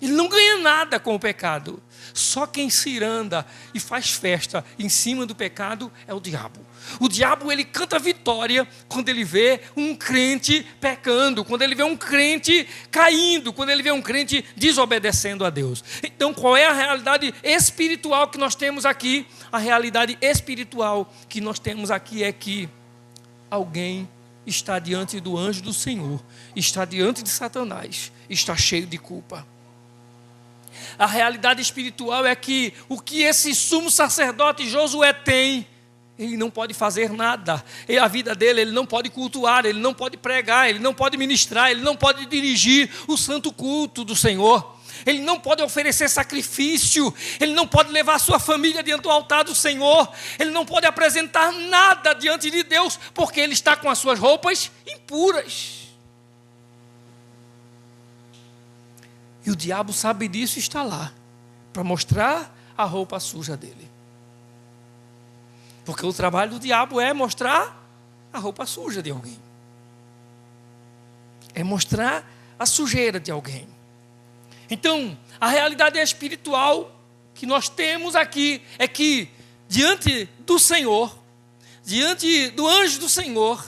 Ele não ganha nada com o pecado. Só quem se iranda e faz festa em cima do pecado é o diabo. O diabo, ele canta vitória quando ele vê um crente pecando, quando ele vê um crente caindo, quando ele vê um crente desobedecendo a Deus. Então, qual é a realidade espiritual que nós temos aqui? A realidade espiritual que nós temos aqui é que alguém está diante do anjo do Senhor, está diante de Satanás, está cheio de culpa. A realidade espiritual é que o que esse sumo sacerdote Josué tem, ele não pode fazer nada. E a vida dele, ele não pode cultuar, ele não pode pregar, ele não pode ministrar, ele não pode dirigir o santo culto do Senhor. Ele não pode oferecer sacrifício, ele não pode levar a sua família diante do altar do Senhor, ele não pode apresentar nada diante de Deus, porque ele está com as suas roupas impuras. E o diabo sabe disso e está lá, para mostrar a roupa suja dele. Porque o trabalho do diabo é mostrar a roupa suja de alguém. É mostrar a sujeira de alguém. Então, a realidade espiritual que nós temos aqui é que, diante do Senhor, diante do anjo do Senhor,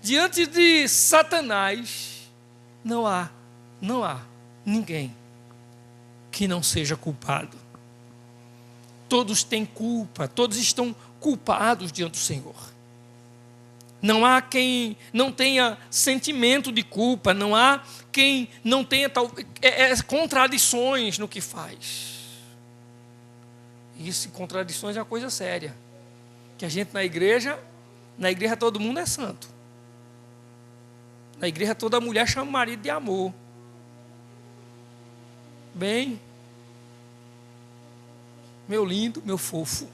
diante de Satanás, não há ninguém que não seja culpado. Todos têm culpa, todos estão culpados diante do Senhor. Não há quem não tenha sentimento de culpa, não há quem não tenha contradições no que faz. Isso, contradições é uma coisa séria. Que a gente na igreja todo mundo é santo. Na igreja toda mulher chama o marido de amor. Bem, meu lindo, meu fofo.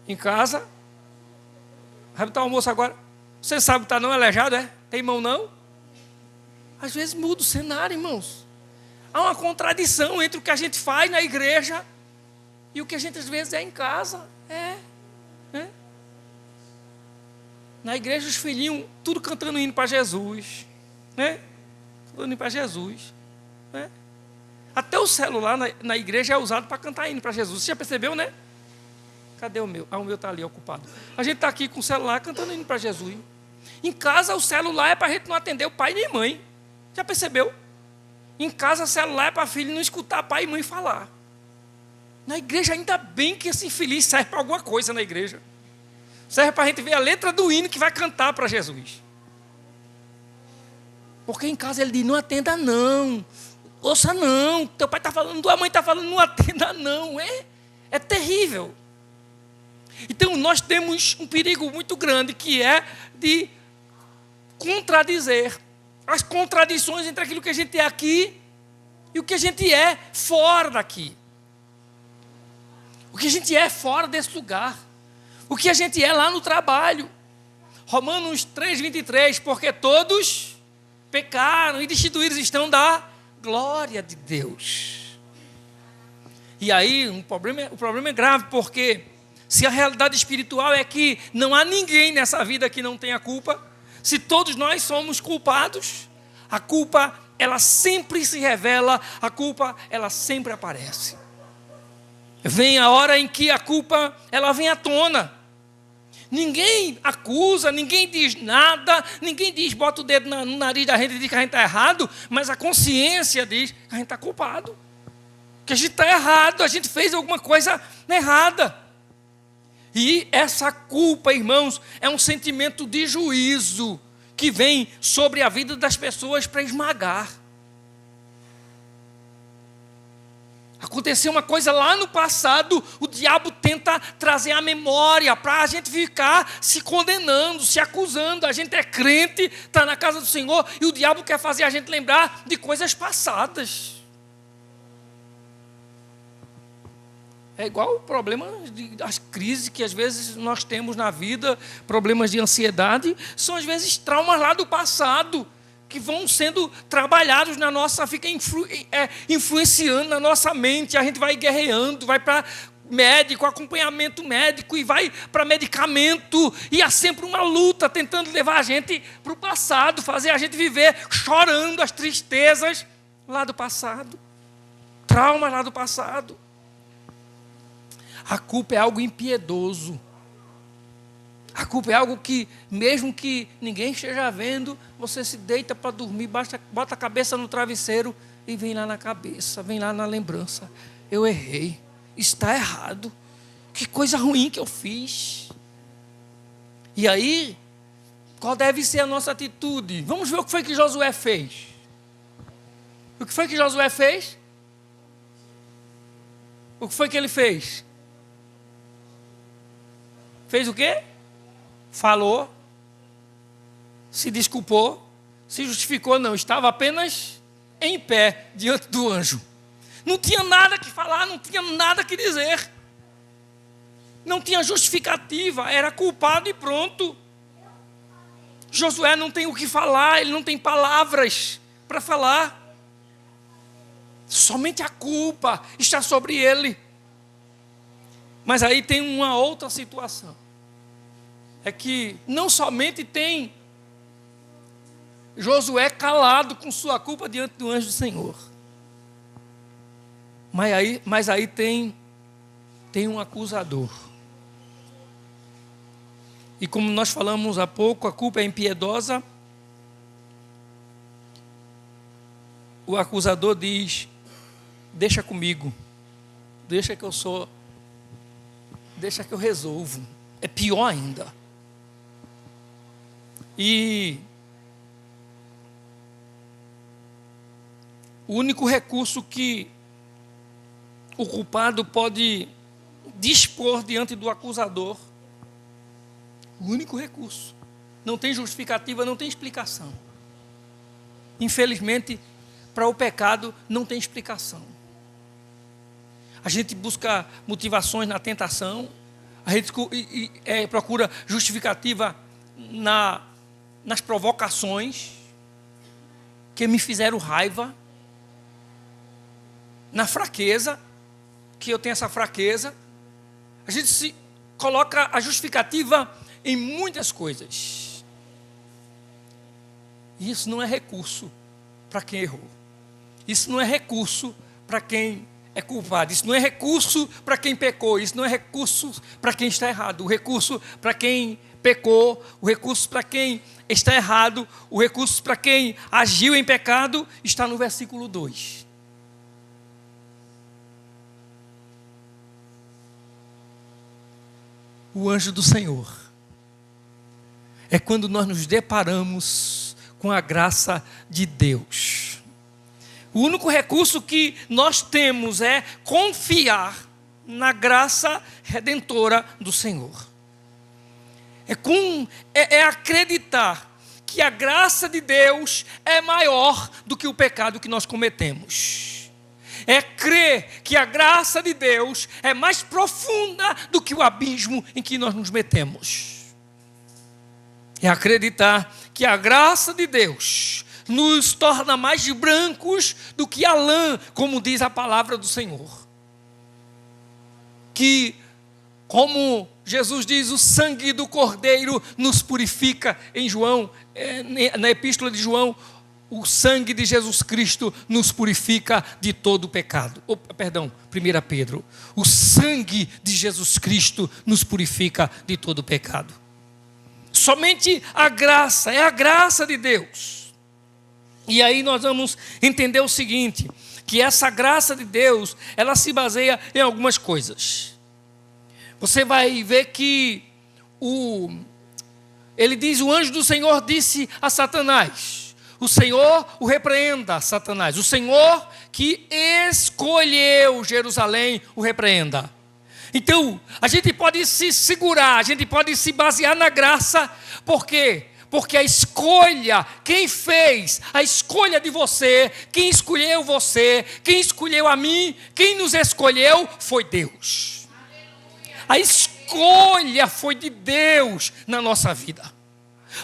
Em casa, vai botar o almoço agora. Você sabe que está não aleijado, é? Tem mão não? Às vezes muda o cenário, irmãos. Há uma contradição entre o que a gente faz na igreja e o que a gente às vezes é em casa. Na igreja os filhinhos, tudo cantando hino para Jesus. Cantando hino para Jesus. Até o celular na igreja é usado para cantar hino para Jesus. Você já percebeu, né? Cadê o meu? O meu está ali ocupado. A gente está aqui com o celular cantando hino para Jesus. Em casa o celular é para a gente não atender o pai nem mãe. Já percebeu? Em casa o celular é para filho não escutar pai e mãe falar. Na igreja ainda bem que esse infeliz serve para alguma coisa na igreja. Serve para a gente ver a letra do hino que vai cantar para Jesus. Porque em casa ele diz, não atenda não. Ouça não. Teu pai está falando, tua mãe está falando, não atenda não. É terrível. Então nós temos um perigo muito grande que é de contradizer as contradições entre aquilo que a gente é aqui e o que a gente é fora daqui. O que a gente é fora desse lugar. O que a gente é lá no trabalho. Romanos 3:23, porque todos pecaram e destituídos estão da glória de Deus. E aí o problema é grave, porque se a realidade espiritual é que não há ninguém nessa vida que não tenha culpa, se todos nós somos culpados, a culpa ela sempre se revela, a culpa ela sempre aparece. Vem a hora em que a culpa ela vem à tona. Ninguém acusa, ninguém diz nada, ninguém diz, bota o dedo no nariz da gente e diz que a gente está errado, mas a consciência diz que a gente está culpado, que a gente está errado, a gente fez alguma coisa errada. E essa culpa, irmãos, é um sentimento de juízo que vem sobre a vida das pessoas para esmagar. Aconteceu uma coisa lá no passado, o diabo tenta trazer a memória para a gente ficar se condenando, se acusando. A gente é crente, está na casa do Senhor e o diabo quer fazer a gente lembrar de coisas passadas. É igual o problema das crises que às vezes nós temos na vida, problemas de ansiedade, são às vezes traumas lá do passado, que vão sendo trabalhados na nossa, fica influenciando na nossa mente, a gente vai guerreando, vai para médico, acompanhamento médico e vai para medicamento, e há sempre uma luta tentando levar a gente para o passado, fazer a gente viver chorando as tristezas lá do passado, traumas lá do passado. A culpa é algo impiedoso. A culpa é algo que, mesmo que ninguém esteja vendo, você se deita para dormir, bota a cabeça no travesseiro e vem lá na cabeça, vem lá na lembrança. Eu errei, está errado. Que coisa ruim que eu fiz. E aí, qual deve ser a nossa atitude? Vamos ver o que foi que Josué fez. O que foi que Josué fez? O que foi que ele fez? Fez o quê? Falou, se desculpou, se justificou, não, estava apenas em pé diante do anjo. Não tinha nada que falar, não tinha nada que dizer. Não tinha justificativa, era culpado e pronto. Josué não tem o que falar, ele não tem palavras para falar. Somente a culpa está sobre ele. Mas aí tem uma outra situação. É que não somente tem Josué calado com sua culpa diante do anjo do Senhor. Mas aí tem um acusador. E como nós falamos há pouco, a culpa é impiedosa. O acusador diz, deixa comigo, deixa que eu sou deixa que eu resolvo. É pior ainda. E o único recurso que o culpado pode dispor diante do acusador, o único recurso, não tem justificativa, não tem explicação. Infelizmente, para o pecado não tem explicação. A gente busca motivações na tentação, a gente procura justificativa nas provocações que me fizeram raiva, na fraqueza, que eu tenho essa fraqueza. A gente se coloca a justificativa em muitas coisas. E isso não é recurso para quem errou. Isso não é recurso para quem é culpado. Isso não é recurso para quem pecou. Isso não é recurso para quem está errado. O recurso para quem pecou, o recurso para quem está errado, o recurso para quem agiu em pecado está no versículo 2. O anjo do Senhor. É quando nós nos deparamos com a graça de Deus. O único recurso que nós temos é confiar na graça redentora do Senhor. É acreditar que a graça de Deus é maior do que o pecado que nós cometemos. É crer que a graça de Deus é mais profunda do que o abismo em que nós nos metemos. É acreditar que a graça de Deus nos torna mais brancos do que a lã, como diz a palavra do Senhor. Que, como Jesus diz, o sangue do Cordeiro nos purifica. Em João, na epístola de João, o sangue de Jesus Cristo nos purifica de todo o pecado. 1 Pedro. O sangue de Jesus Cristo nos purifica de todo o pecado. Somente a graça, é a graça de Deus. E aí nós vamos entender o seguinte, que essa graça de Deus, ela se baseia em algumas coisas. Você vai ver que ele diz, o anjo do Senhor disse a Satanás, o Senhor o repreenda, Satanás. O Senhor que escolheu Jerusalém o repreenda. Então, a gente pode se segurar, a gente pode se basear na graça. Por quê? Porque a escolha, quem fez a escolha de você, quem escolheu você, quem escolheu a mim, quem nos escolheu foi Deus. A escolha foi de Deus na nossa vida.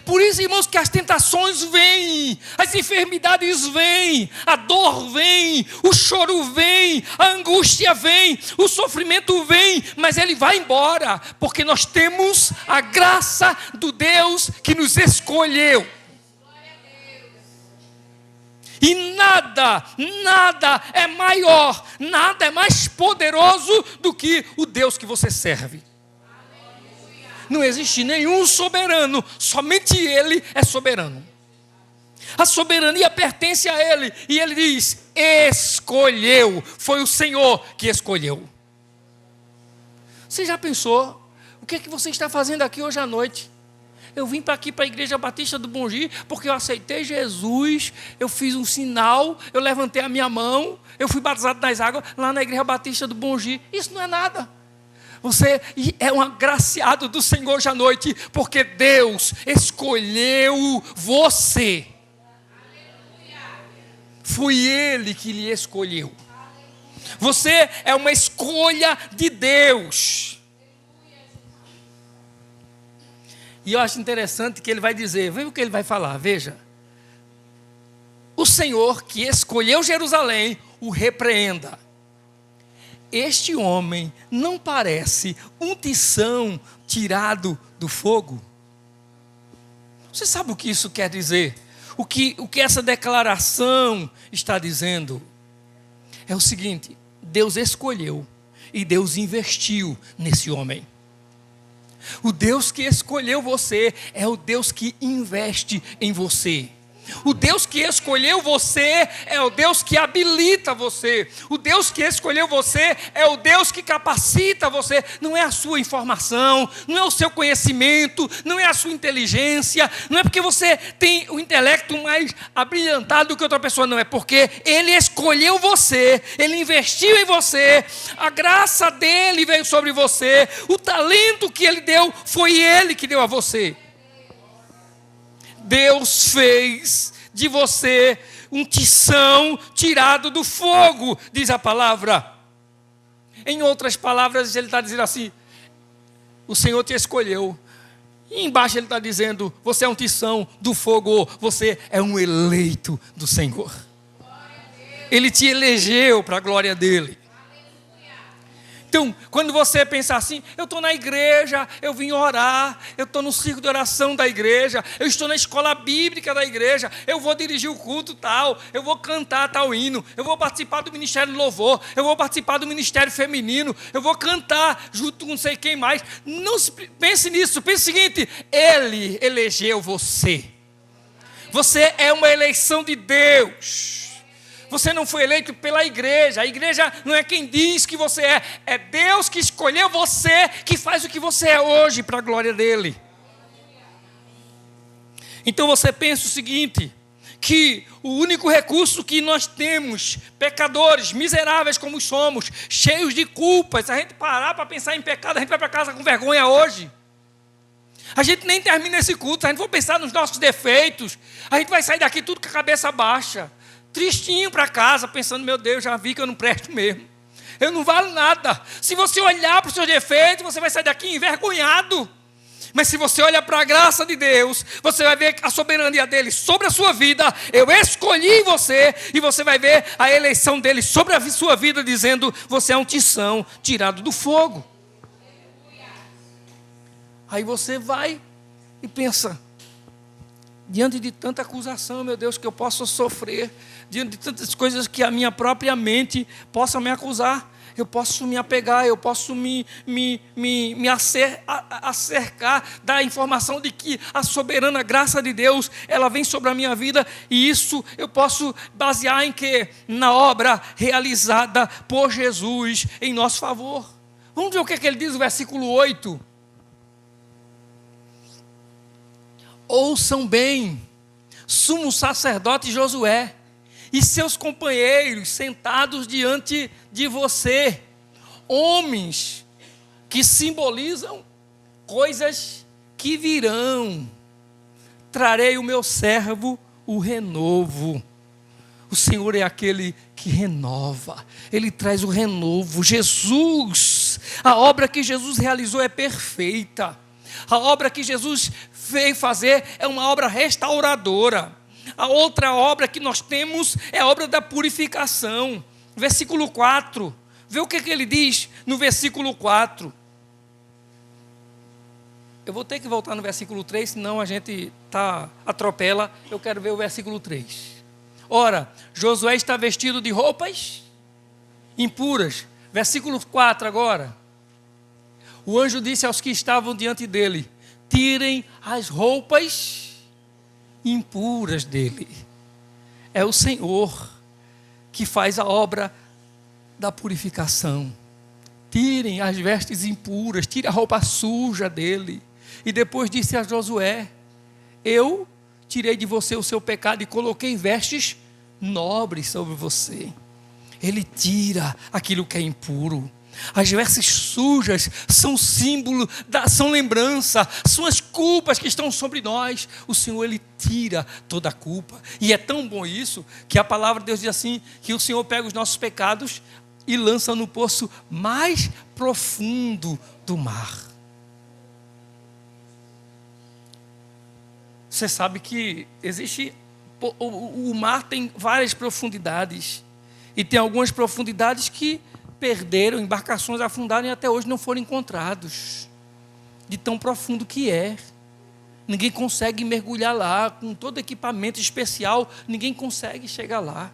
Por isso, irmãos, que as tentações vêm, as enfermidades vêm, a dor vem, o choro vem, a angústia vem, o sofrimento vem, mas ele vai embora, porque nós temos a graça do Deus que nos escolheu. E nada é maior, nada é mais poderoso do que o Deus que você serve. Não existe nenhum soberano, somente Ele é soberano. A soberania pertence a Ele, e Ele diz, escolheu, foi o Senhor que escolheu. Você já pensou, o que é que você está fazendo aqui hoje à noite? Eu vim aqui para a Igreja Batista do Bongi, porque eu aceitei Jesus, eu fiz um sinal, eu levantei a minha mão, eu fui batizado nas águas, lá na Igreja Batista do Bongi. Isso não é nada. Você é um agraciado do Senhor hoje à noite, porque Deus escolheu você. Foi Ele que lhe escolheu. Você é uma escolha de Deus. E eu acho interessante que ele vai dizer, veja o que ele vai falar, veja. O Senhor que escolheu Jerusalém o repreenda. Este homem não parece um tição tirado do fogo? Você sabe o que isso quer dizer? O que essa declaração está dizendo? É o seguinte, Deus escolheu e Deus investiu nesse homem. O Deus que escolheu você é o Deus que investe em você. O Deus que escolheu você é o Deus que habilita você. O Deus que escolheu você é o Deus que capacita você. Não é a sua informação, não é o seu conhecimento, não é a sua inteligência, não é porque você tem o intelecto mais abrilhantado que outra pessoa, não. É porque Ele escolheu você, Ele investiu em você, a graça dEle veio sobre você, o talento que Ele deu, foi Ele que deu a você. Deus fez de você um tição tirado do fogo, diz a palavra. Em outras palavras, ele está dizendo assim: o Senhor te escolheu. E embaixo ele está dizendo: você é um tição do fogo, você é um eleito do Senhor. Ele te elegeu para a glória dele. Então, quando você pensa assim, eu estou na igreja, eu vim orar, eu estou no círculo de oração da igreja, eu estou na escola bíblica da igreja, eu vou dirigir o culto tal, eu vou cantar tal hino, eu vou participar do ministério de louvor, eu vou participar do ministério feminino, eu vou cantar junto com não sei quem mais. Não pense nisso, pense o seguinte: Ele elegeu você. Você é uma eleição de Deus. Você não foi eleito pela igreja. A igreja não é quem diz que você é. É Deus que escolheu você, que faz o que você é hoje para a glória dele. Então você pensa o seguinte: que o único recurso que nós temos, pecadores, miseráveis como somos, cheios de culpas, se a gente parar para pensar em pecado, a gente vai para casa com vergonha hoje. A gente nem termina esse culto, se a gente for pensar nos nossos defeitos, a gente vai sair daqui tudo com a cabeça baixa, tristinho para casa, pensando: meu Deus, já vi que eu não presto mesmo, eu não valo nada. Se você olhar para os seus defeitos, você vai sair daqui envergonhado. Mas se você olhar para a graça de Deus, você vai ver a soberania dele sobre a sua vida. Eu escolhi você, e você vai ver a eleição dele sobre a sua vida, dizendo: você é um tição tirado do fogo. Aí você vai e pensa: diante de tanta acusação, meu Deus, que eu posso sofrer, diante de tantas coisas que a minha própria mente possa me acusar, eu posso me apegar, eu posso me acercar da informação de que a soberana graça de Deus, ela vem sobre a minha vida, e isso eu posso basear em quê? Na obra realizada por Jesus em nosso favor. Vamos ver o que ele diz no versículo 8. Ouçam bem, sumo sacerdote Josué e seus companheiros sentados diante de você, homens que simbolizam coisas que virão. Trarei o meu servo o renovo. O Senhor é aquele que renova, Ele traz o renovo. Jesus, a obra que Jesus realizou é perfeita. A obra que Jesus veio fazer é uma obra restauradora. A outra obra que nós temos é a obra da purificação. Versículo 4. Vê o que ele diz no versículo 4. Eu vou ter que voltar no versículo 3, senão a gente atropela. Eu quero ver o versículo 3. Ora, Josué está vestido de roupas impuras. Versículo 4 agora. O anjo disse aos que estavam diante dele: tirem as roupas impuras dele. É o Senhor que faz a obra da purificação. Tirem as vestes impuras, tirem a roupa suja dele. E depois disse a Josué: eu tirei de você o seu pecado e coloquei vestes nobres sobre você. Ele tira aquilo que é impuro. As vestes sujas são símbolo, são lembrança, são as culpas que estão sobre nós. O Senhor, Ele tira toda a culpa. E é tão bom isso, que a palavra de Deus diz assim, que o Senhor pega os nossos pecados e lança no poço mais profundo do mar. Você sabe que existe, o mar tem várias profundidades, e tem algumas profundidades que perderam, embarcações afundaram e até hoje não foram encontrados, de tão profundo que é. Ninguém consegue mergulhar lá, com todo equipamento especial, ninguém consegue chegar lá.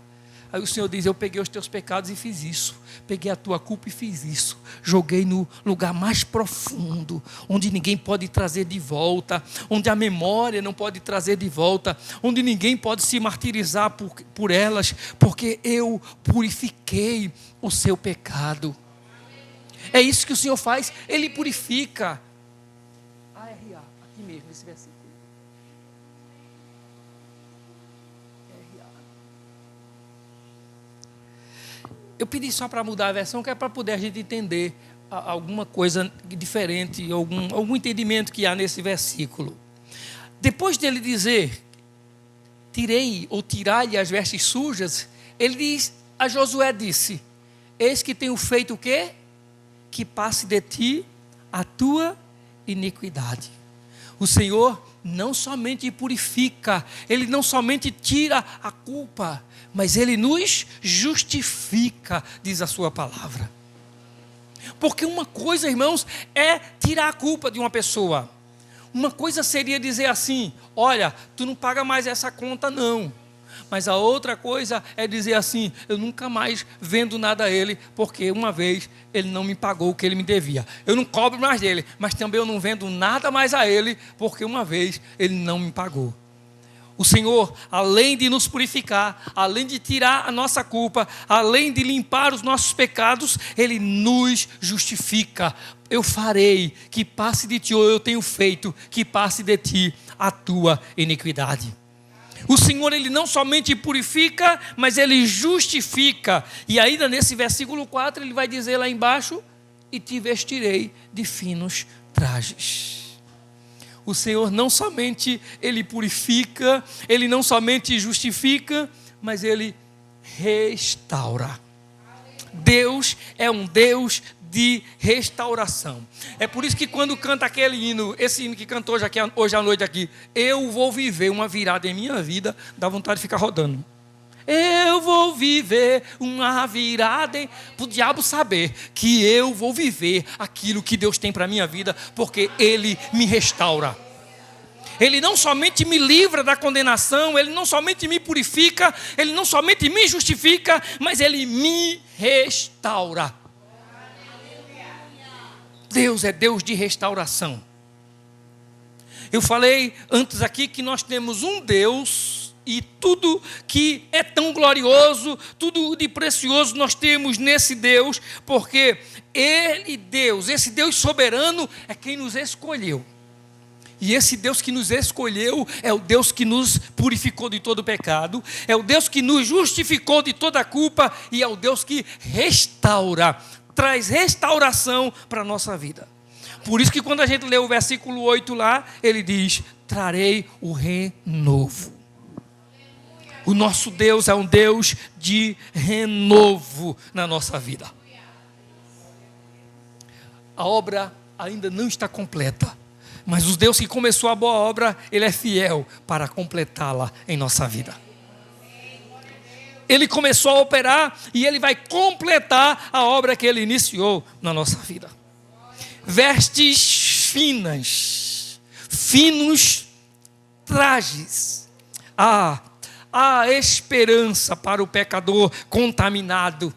Aí o Senhor diz: eu peguei os teus pecados e fiz isso. Peguei a tua culpa e fiz isso. Joguei no lugar mais profundo, onde ninguém pode trazer de volta, onde a memória não pode trazer de volta, onde ninguém pode se martirizar por elas, porque eu purifiquei o seu pecado. É isso que o Senhor faz, Ele purifica. ARA, aqui mesmo, nesse versículo. Eu pedi só para mudar a versão, que é para poder a gente entender alguma coisa diferente, algum entendimento que há nesse versículo. Depois dele dizer, tirei ou tirai-lhe as vestes sujas, ele diz, a Josué disse, eis que tenho feito o quê? Que passe de ti a tua iniquidade. O Senhor não somente purifica, Ele não somente tira a culpa, mas Ele nos justifica, diz a sua palavra. Porque uma coisa, irmãos, é tirar a culpa de uma pessoa. Uma coisa seria dizer assim, olha, tu não paga mais essa conta não. Mas a outra coisa é dizer assim, eu nunca mais vendo nada a ele, porque uma vez ele não me pagou o que ele me devia. Eu não cobro mais dele, mas também eu não vendo nada mais a ele, porque uma vez ele não me pagou. O Senhor, além de nos purificar, além de tirar a nossa culpa, além de limpar os nossos pecados, Ele nos justifica. Eu farei que passe de ti, ou eu tenho feito que passe de ti a tua iniquidade. O Senhor, Ele não somente purifica, mas Ele justifica. E ainda nesse versículo 4, Ele vai dizer lá embaixo, e te vestirei de finos trajes. O Senhor não somente Ele purifica, Ele não somente justifica, mas Ele restaura. Deus é um Deus de restauração. É por isso que quando canta aquele hino, esse hino que cantou hoje à noite aqui, eu vou viver uma virada em minha vida, dá vontade de ficar rodando. Eu vou viver uma virada, para o diabo saber que eu vou viver aquilo que Deus tem para a minha vida, porque Ele me restaura. Ele não somente me livra da condenação, Ele não somente me purifica, Ele não somente me justifica, mas Ele me restaura. Deus é Deus de restauração. Eu falei antes aqui que nós temos um Deus e tudo que é tão glorioso, tudo de precioso nós temos nesse Deus, porque Ele, Deus, esse Deus soberano é quem nos escolheu. E esse Deus que nos escolheu é o Deus que nos purificou de todo pecado, é o Deus que nos justificou de toda culpa e é o Deus que restaura, traz restauração para a nossa vida. Por isso que quando a gente lê o versículo 8 lá, ele diz, trarei o renovo. O nosso Deus é um Deus de renovo na nossa vida. A obra ainda não está completa, mas o Deus que começou a boa obra, Ele é fiel para completá-la em nossa vida. Ele começou a operar e Ele vai completar a obra que Ele iniciou na nossa vida. Vestes finas, finos trajes. Há esperança para o pecador contaminado,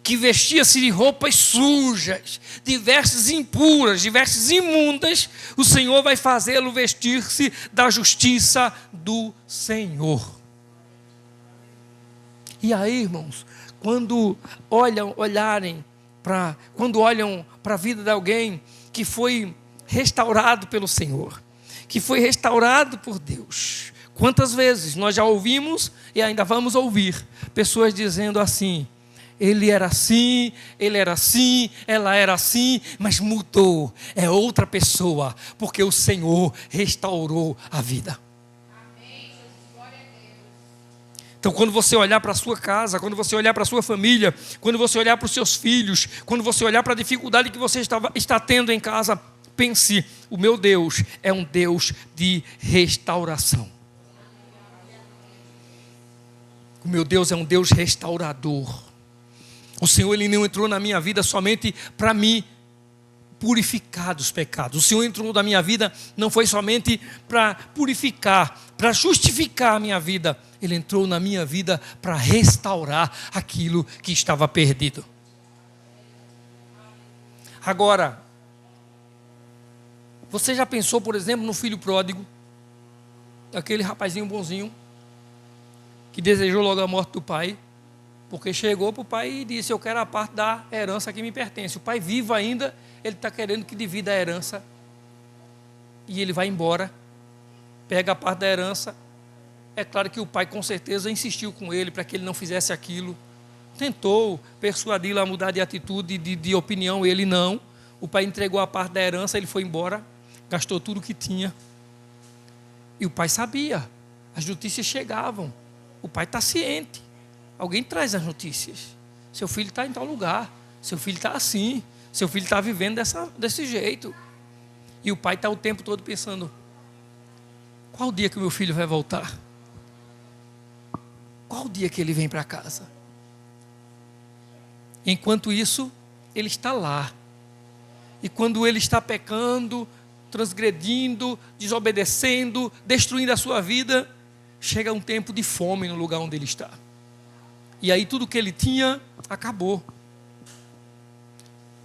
que vestia-se de roupas sujas, de vestes impuras, de vestes imundas. O Senhor vai fazê-lo vestir-se da justiça do Senhor. E aí, irmãos, quando olham para a vida de alguém que foi restaurado pelo Senhor, que foi restaurado por Deus, quantas vezes nós já ouvimos e ainda vamos ouvir pessoas dizendo assim, ele era assim, ela era assim, mas mudou, é outra pessoa, porque o Senhor restaurou a vida. Então, quando você olhar para a sua casa, quando você olhar para a sua família, quando você olhar para os seus filhos, quando você olhar para a dificuldade que você está tendo em casa, pense, o meu Deus é um Deus de restauração. O meu Deus é um Deus restaurador. O Senhor, Ele não entrou na minha vida somente para me purificar dos pecados. O Senhor entrou na minha vida, não foi somente para purificar, para justificar a minha vida. Ele entrou na minha vida para restaurar aquilo que estava perdido. Agora, você já pensou, por exemplo, no filho pródigo? Aquele rapazinho bonzinho, que desejou logo a morte do pai, porque chegou para o pai e disse: eu quero a parte da herança que me pertence. O pai vivo ainda, ele está querendo que divida a herança. E ele vai embora, pega a parte da herança. É claro que o pai com certeza insistiu com ele para que ele não fizesse aquilo. Tentou persuadi-lo a mudar de atitude, de opinião, ele não. O pai entregou a parte da herança, ele foi embora, gastou tudo o que tinha. E o pai sabia, as notícias chegavam. O pai está ciente. Alguém traz as notícias. Seu filho está em tal lugar. Seu filho está assim. Seu filho está vivendo desse jeito. E o pai está o tempo todo pensando: qual o dia que o meu filho vai voltar? Qual o dia que ele vem para casa? Enquanto isso, ele está lá. E quando ele está pecando, transgredindo, desobedecendo, destruindo a sua vida, chega um tempo de fome no lugar onde ele está. E aí tudo que ele tinha acabou.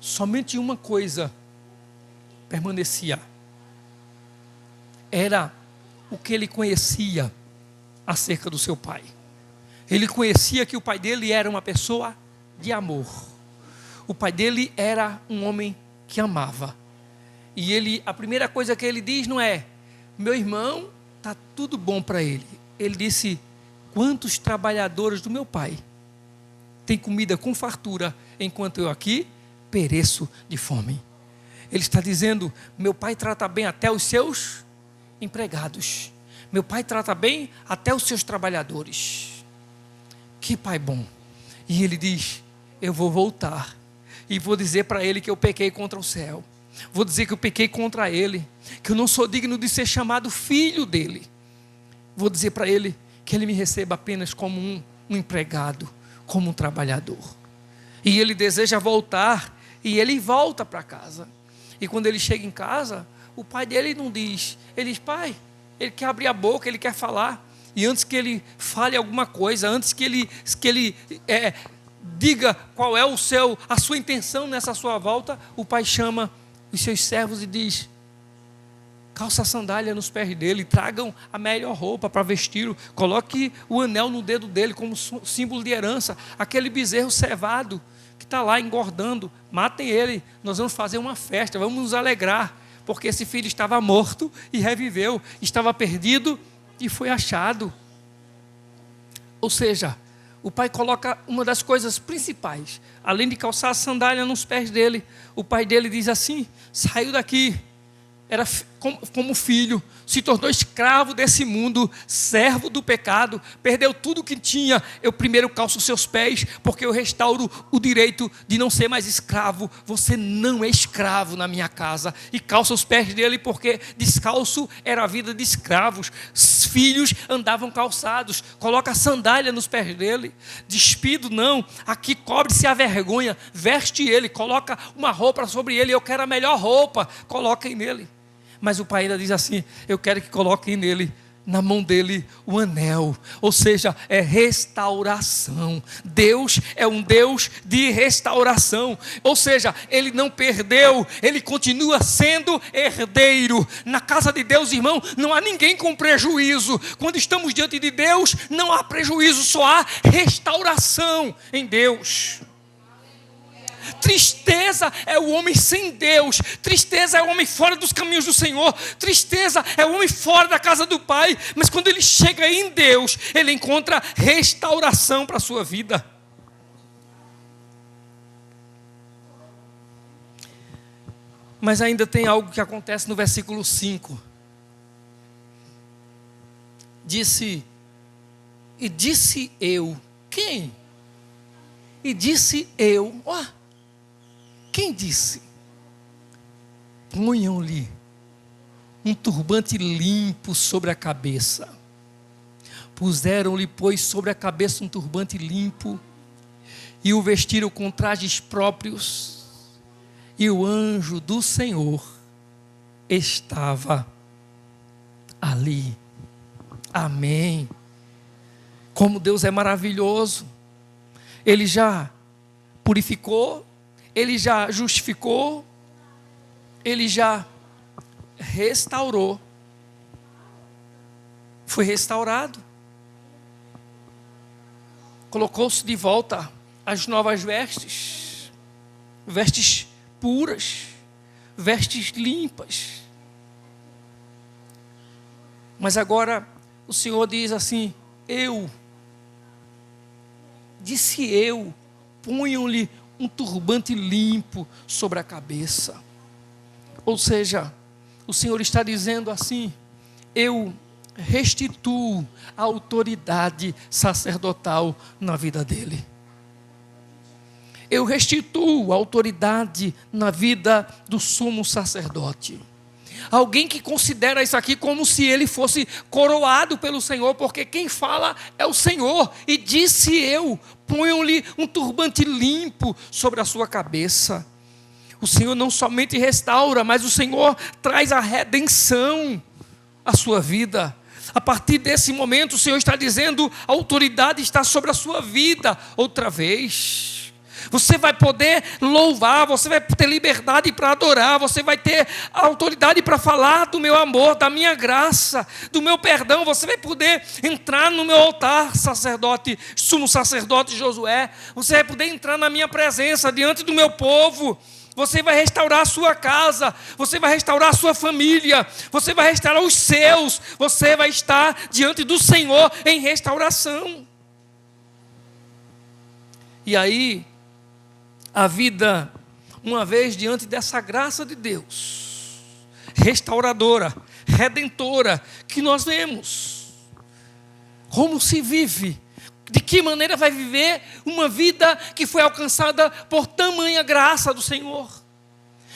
Somente uma coisa permanecia. Era o que ele conhecia acerca do seu pai. Ele conhecia que o pai dele era uma pessoa de amor. O pai dele era um homem que amava. E a primeira coisa que ele diz não é: meu irmão, está tudo bom para ele. Ele disse: quantos trabalhadores do meu pai têm comida com fartura, enquanto eu aqui pereço de fome. Ele está dizendo: meu pai trata bem até os seus empregados. Meu pai trata bem até os seus trabalhadores. Que pai bom. E ele diz: eu vou voltar e vou dizer para ele que eu pequei contra o céu. Vou dizer que eu pequei contra ele, que eu não sou digno de ser chamado filho dele. Vou dizer para ele que ele me receba apenas como um empregado, como um trabalhador. E ele deseja voltar, e ele volta para casa. E quando ele chega em casa, o pai dele não diz, ele diz: pai, ele quer abrir a boca, ele quer falar. E antes que ele fale alguma coisa, antes que ele diga qual é a sua intenção nessa sua volta, o pai chama os seus servos e diz: calça a sandália nos pés dele, tragam a melhor roupa para vestir-o, coloque o anel no dedo dele como símbolo de herança, aquele bezerro cevado que está lá engordando, matem ele, nós vamos fazer uma festa, vamos nos alegrar, porque esse filho estava morto e reviveu, estava perdido e foi achado. Ou seja, o pai coloca uma das coisas principais, além de calçar a sandália nos pés dele, o pai dele diz assim: saiu daqui, era como filho, se tornou escravo desse mundo, servo do pecado, perdeu tudo o que tinha. Eu primeiro calço os seus pés, porque eu restauro o direito de não ser mais escravo. Você não é escravo na minha casa. E calça os pés dele, porque descalço era a vida de escravos. Os filhos andavam calçados. Coloca a sandália nos pés dele. Despido não, aqui cobre-se a vergonha. Veste ele, coloca uma roupa sobre ele. Eu quero a melhor roupa, coloquem nele. Mas o pai ainda diz assim: eu quero que coloquem nele, na mão dele, o anel. Ou seja, é restauração. Deus é um Deus de restauração. Ou seja, ele não perdeu, ele continua sendo herdeiro. Na casa de Deus, irmão, não há ninguém com prejuízo. Quando estamos diante de Deus, não há prejuízo, só há restauração em Deus. Tristeza é o homem sem Deus. Tristeza é o homem fora dos caminhos do Senhor. Tristeza é o homem fora da casa do Pai. Mas quando ele chega em Deus, ele encontra restauração para a sua vida. Mas ainda tem algo que acontece no versículo 5. Disse eu. Quem? E disse eu. Quem disse? Ponham-lhe um turbante limpo sobre a cabeça. Puseram-lhe, pois, sobre a cabeça um turbante limpo e o vestiram com trajes próprios e o anjo do Senhor estava ali. Amém. Como Deus é maravilhoso. Ele já purificou, Ele já justificou, Ele já restaurou. Foi restaurado. Colocou-se de volta as novas vestes. Vestes puras. Vestes limpas. Mas agora o Senhor diz assim: disse eu, ponham-lhe um turbante limpo sobre a cabeça. Ou seja, o Senhor está dizendo assim: eu restituo a autoridade sacerdotal na vida dele. Eu restituo a autoridade na vida do sumo sacerdote. Alguém que considera isso aqui como se ele fosse coroado pelo Senhor, porque quem fala é o Senhor. E disse eu, ponham-lhe um turbante limpo sobre a sua cabeça. O Senhor não somente restaura, mas o Senhor traz a redenção à sua vida. A partir desse momento, o Senhor está dizendo: a autoridade está sobre a sua vida outra vez. Você vai poder louvar, você vai ter liberdade para adorar, você vai ter a autoridade para falar do meu amor, da minha graça, do meu perdão. Você vai poder entrar no meu altar, sumo sacerdote Josué. Você vai poder entrar na minha presença, diante do meu povo. Você vai restaurar a sua casa, você vai restaurar a sua família, você vai restaurar os seus, você vai estar diante do Senhor em restauração. E aí, a vida, uma vez diante dessa graça de Deus, restauradora, redentora, que nós vemos, como se vive, de que maneira vai viver uma vida que foi alcançada por tamanha graça do Senhor?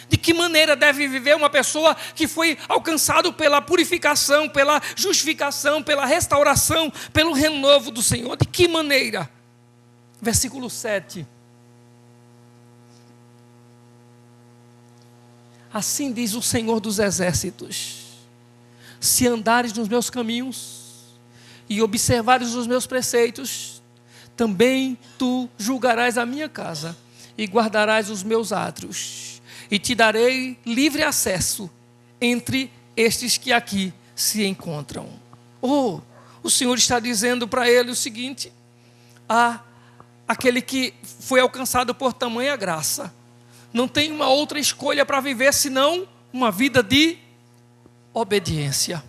De que maneira deve viver uma pessoa que foi alcançada pela purificação, pela justificação, pela restauração, pelo renovo do Senhor? De que maneira? Versículo 7. Assim diz o Senhor dos Exércitos: se andares nos meus caminhos e observares os meus preceitos, também tu julgarás a minha casa e guardarás os meus átrios, e te darei livre acesso entre estes que aqui se encontram. O Senhor está dizendo para ele o seguinte: aquele que foi alcançado por tamanha graça não tem uma outra escolha para viver senão uma vida de obediência.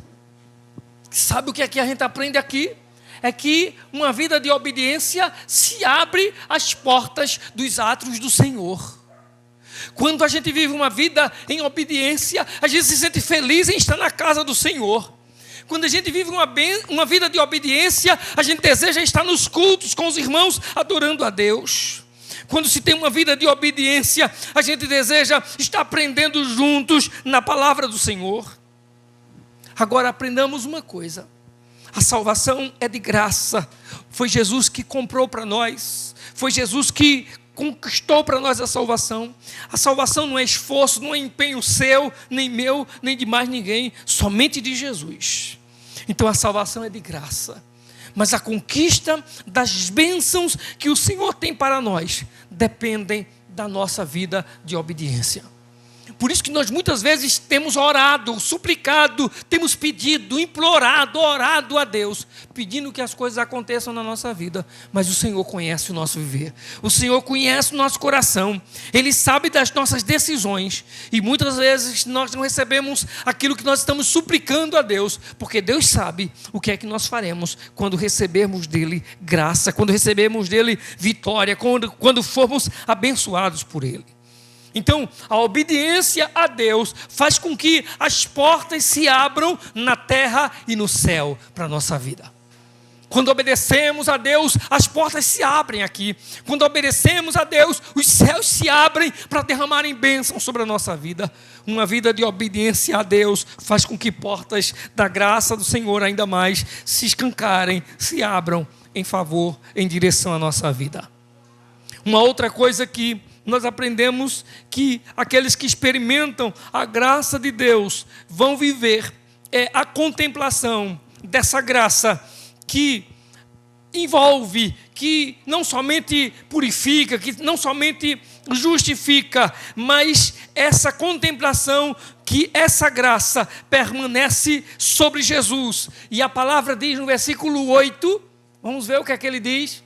Sabe o que é que a gente aprende aqui? É que uma vida de obediência se abre as portas dos átrios do Senhor. Quando a gente vive uma vida em obediência, a gente se sente feliz em estar na casa do Senhor. Quando a gente vive uma vida de obediência, a gente deseja estar nos cultos com os irmãos adorando a Deus. Quando se tem uma vida de obediência, a gente deseja estar aprendendo juntos na palavra do Senhor. Agora aprendamos uma coisa: a salvação é de graça. Foi Jesus que comprou para nós. Foi Jesus que conquistou para nós a salvação. A salvação não é esforço, não é empenho seu, nem meu, nem de mais ninguém, somente de Jesus. Então a salvação é de graça. Mas a conquista das bênçãos que o Senhor tem para nós dependem da nossa vida de obediência. Por isso que nós muitas vezes temos orado, suplicado, temos pedido, implorado, orado a Deus, pedindo que as coisas aconteçam na nossa vida. Mas o Senhor conhece o nosso viver. O Senhor conhece o nosso coração. Ele sabe das nossas decisões. E muitas vezes nós não recebemos aquilo que nós estamos suplicando a Deus, porque Deus sabe o que é que nós faremos quando recebermos dele graça, quando recebermos dele vitória, quando formos abençoados por ele. Então, a obediência a Deus faz com que as portas se abram na terra e no céu para a nossa vida. Quando obedecemos a Deus, as portas se abrem aqui. Quando obedecemos a Deus, os céus se abrem para derramarem bênçãos sobre a nossa vida. Uma vida de obediência a Deus faz com que portas da graça do Senhor ainda mais se escancarem, se abram em favor, em direção à nossa vida. Uma outra coisa que nós aprendemos que aqueles que experimentam a graça de Deus vão viver a contemplação dessa graça que envolve, que não somente purifica, que não somente justifica, mas essa contemplação que essa graça permanece sobre Jesus. E a palavra diz no versículo 8, vamos ver o que é que ele diz.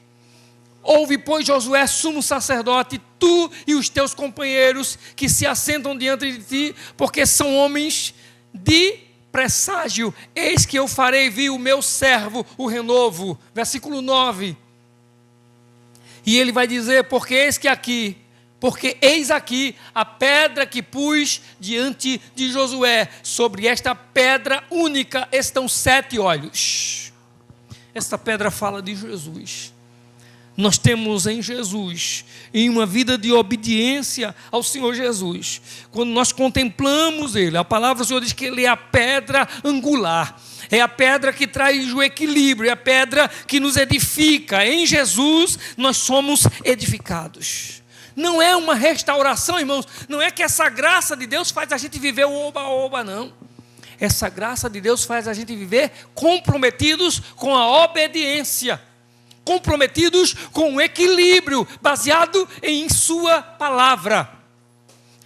Ouve, pois, Josué, sumo sacerdote, tu e os teus companheiros que se assentam diante de ti, porque são homens de presságio. Eis que eu farei vir o meu servo, o renovo. Versículo 9. E ele vai dizer, porque eis aqui a pedra que pus diante de Josué. Sobre esta pedra única estão 7 olhos. Esta pedra fala de Jesus. Nós temos em Jesus, em uma vida de obediência ao Senhor Jesus, quando nós contemplamos Ele, a palavra do Senhor diz que Ele é a pedra angular, é a pedra que traz o equilíbrio, é a pedra que nos edifica. Em Jesus nós somos edificados. Não é uma restauração, irmãos, não é que essa graça de Deus faz a gente viver o oba-oba, não. Essa graça de Deus faz a gente viver comprometidos com a obediência, comprometidos com o equilíbrio, baseado em sua palavra.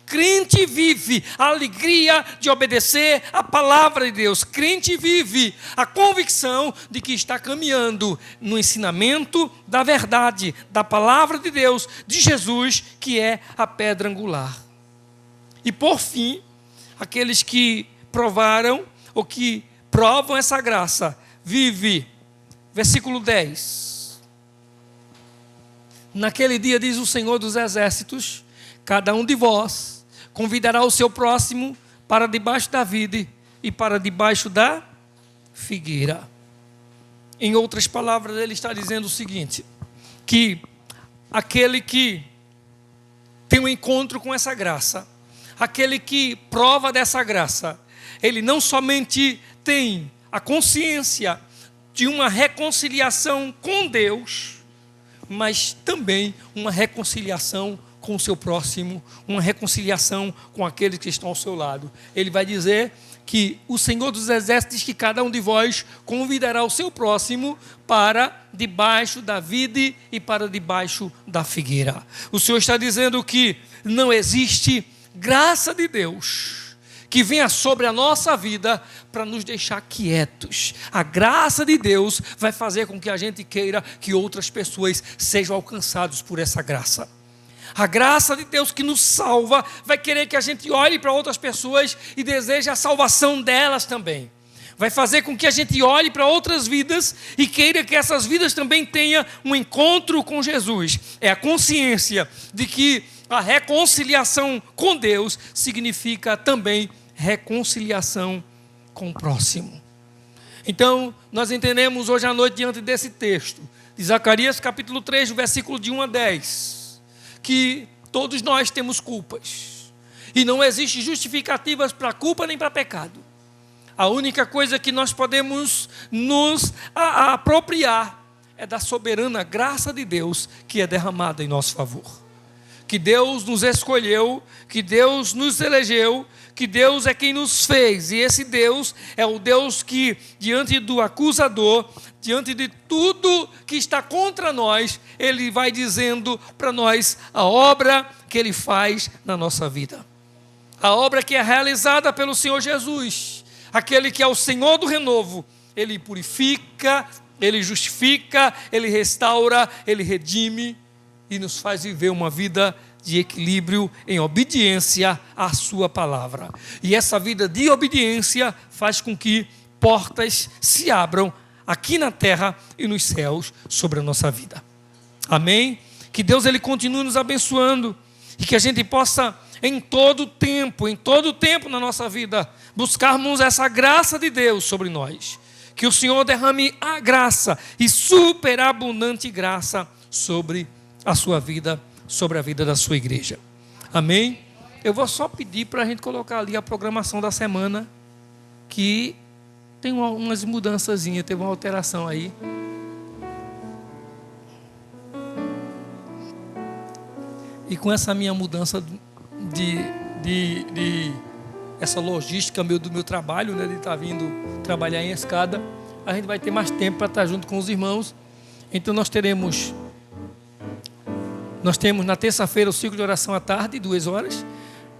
Crente vive a alegria de obedecer a palavra de Deus. Crente vive a convicção de que está caminhando no ensinamento da verdade, da palavra de Deus, de Jesus, que é a pedra angular. E por fim, aqueles que provaram, ou que provam essa graça, vive, versículo 10. Naquele dia, diz o Senhor dos Exércitos, cada um de vós convidará o seu próximo para debaixo da vide e para debaixo da figueira. Em outras palavras, ele está dizendo o seguinte, que aquele que tem um encontro com essa graça, aquele que prova dessa graça, ele não somente tem a consciência de uma reconciliação com Deus, mas também uma reconciliação com o seu próximo, uma reconciliação com aqueles que estão ao seu lado. Ele vai dizer que o Senhor dos Exércitos diz que cada um de vós convidará o seu próximo para debaixo da vide e para debaixo da figueira. O Senhor está dizendo que não existe graça de Deus que venha sobre a nossa vida para nos deixar quietos. A graça de Deus vai fazer com que a gente queira que outras pessoas sejam alcançadas por essa graça. A graça de Deus que nos salva vai querer que a gente olhe para outras pessoas e deseje a salvação delas também. Vai fazer com que a gente olhe para outras vidas e queira que essas vidas também tenham um encontro com Jesus. É a consciência de que a reconciliação com Deus significa também reconciliação com o próximo. Então, nós entendemos hoje à noite, diante desse texto, de Zacarias capítulo 3, versículo de 1 a 10, que todos nós temos culpas, e não existe justificativas para culpa nem para pecado. A única coisa que nós podemos nos apropriar é da soberana graça de Deus que é derramada em nosso favor. Que Deus nos escolheu, que Deus nos elegeu, que Deus é quem nos fez. E esse Deus é o Deus que, diante do acusador, diante de tudo que está contra nós, Ele vai dizendo para nós a obra que Ele faz na nossa vida. A obra que é realizada pelo Senhor Jesus, aquele que é o Senhor do renovo. Ele purifica, Ele justifica, Ele restaura, Ele redime e nos faz viver uma vida de equilíbrio em obediência à sua palavra. E essa vida de obediência faz com que portas se abram aqui na terra e nos céus sobre a nossa vida. Amém? Que Deus Ele continue nos abençoando e que a gente possa em todo tempo na nossa vida, buscarmos essa graça de Deus sobre nós. Que o Senhor derrame a graça e superabundante graça sobre a sua vida, sobre a vida da sua igreja. Amém? Eu vou só pedir para a gente colocar ali a programação da semana, que tem umas mudançazinhas, teve uma alteração aí. E com essa minha mudança de essa logística do meu trabalho, né, de estar vindo trabalhar em Escada, a gente vai ter mais tempo para estar junto com os irmãos. Então nós temos na terça-feira o ciclo de oração à tarde, 2 horas.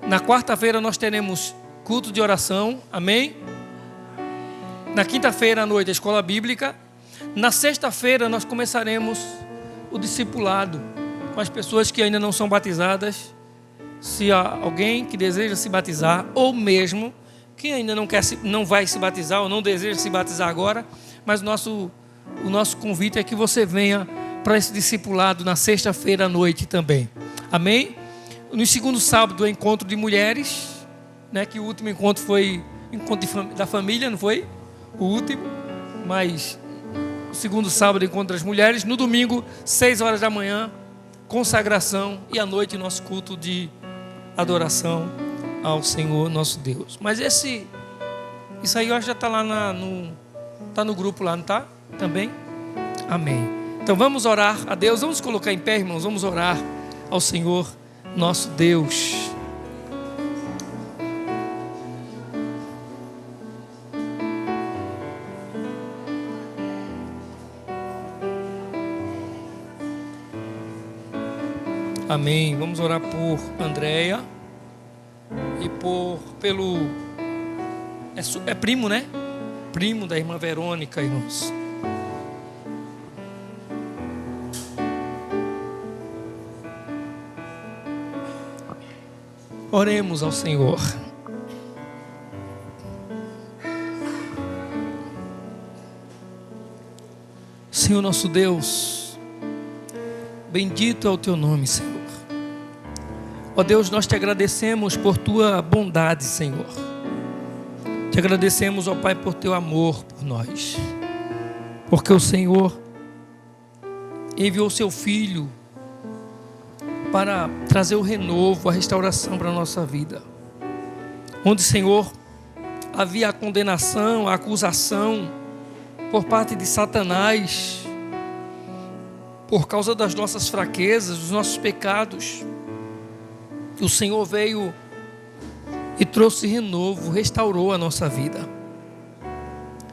Na quarta-feira nós teremos culto de oração, amém? Na quinta-feira à noite a escola bíblica. Na sexta-feira nós começaremos o discipulado com as pessoas que ainda não são batizadas. Se há alguém que deseja se batizar, ou mesmo que ainda não vai se batizar ou não deseja se batizar agora, mas o nosso convite é que você venha para esse discipulado na sexta-feira à noite também. Amém? No segundo sábado, o encontro de mulheres, né, que o último encontro foi encontro da família, não foi? O último, mas o segundo sábado, encontro das mulheres. No domingo, 6 horas da manhã, consagração, e à noite nosso culto de adoração ao Senhor nosso Deus. Mas isso aí eu acho que já está lá tá no grupo lá, não está? Também? Amém. Então vamos orar a Deus, vamos colocar em pé, irmãos, vamos orar ao Senhor nosso Deus. Amém. Vamos orar por Andréia e pelo primo, né? Primo da irmã Verônica, irmãos. Oremos ao Senhor. Senhor nosso Deus, bendito é o teu nome, Senhor. Ó Deus, nós te agradecemos por tua bondade, Senhor. Te agradecemos, ó Pai, por teu amor por nós. Porque o Senhor enviou seu Filho para trazer o renovo, a restauração para a nossa vida. Onde, Senhor, havia a condenação, a acusação por parte de Satanás, por causa das nossas fraquezas, dos nossos pecados. O Senhor veio e trouxe renovo, restaurou a nossa vida.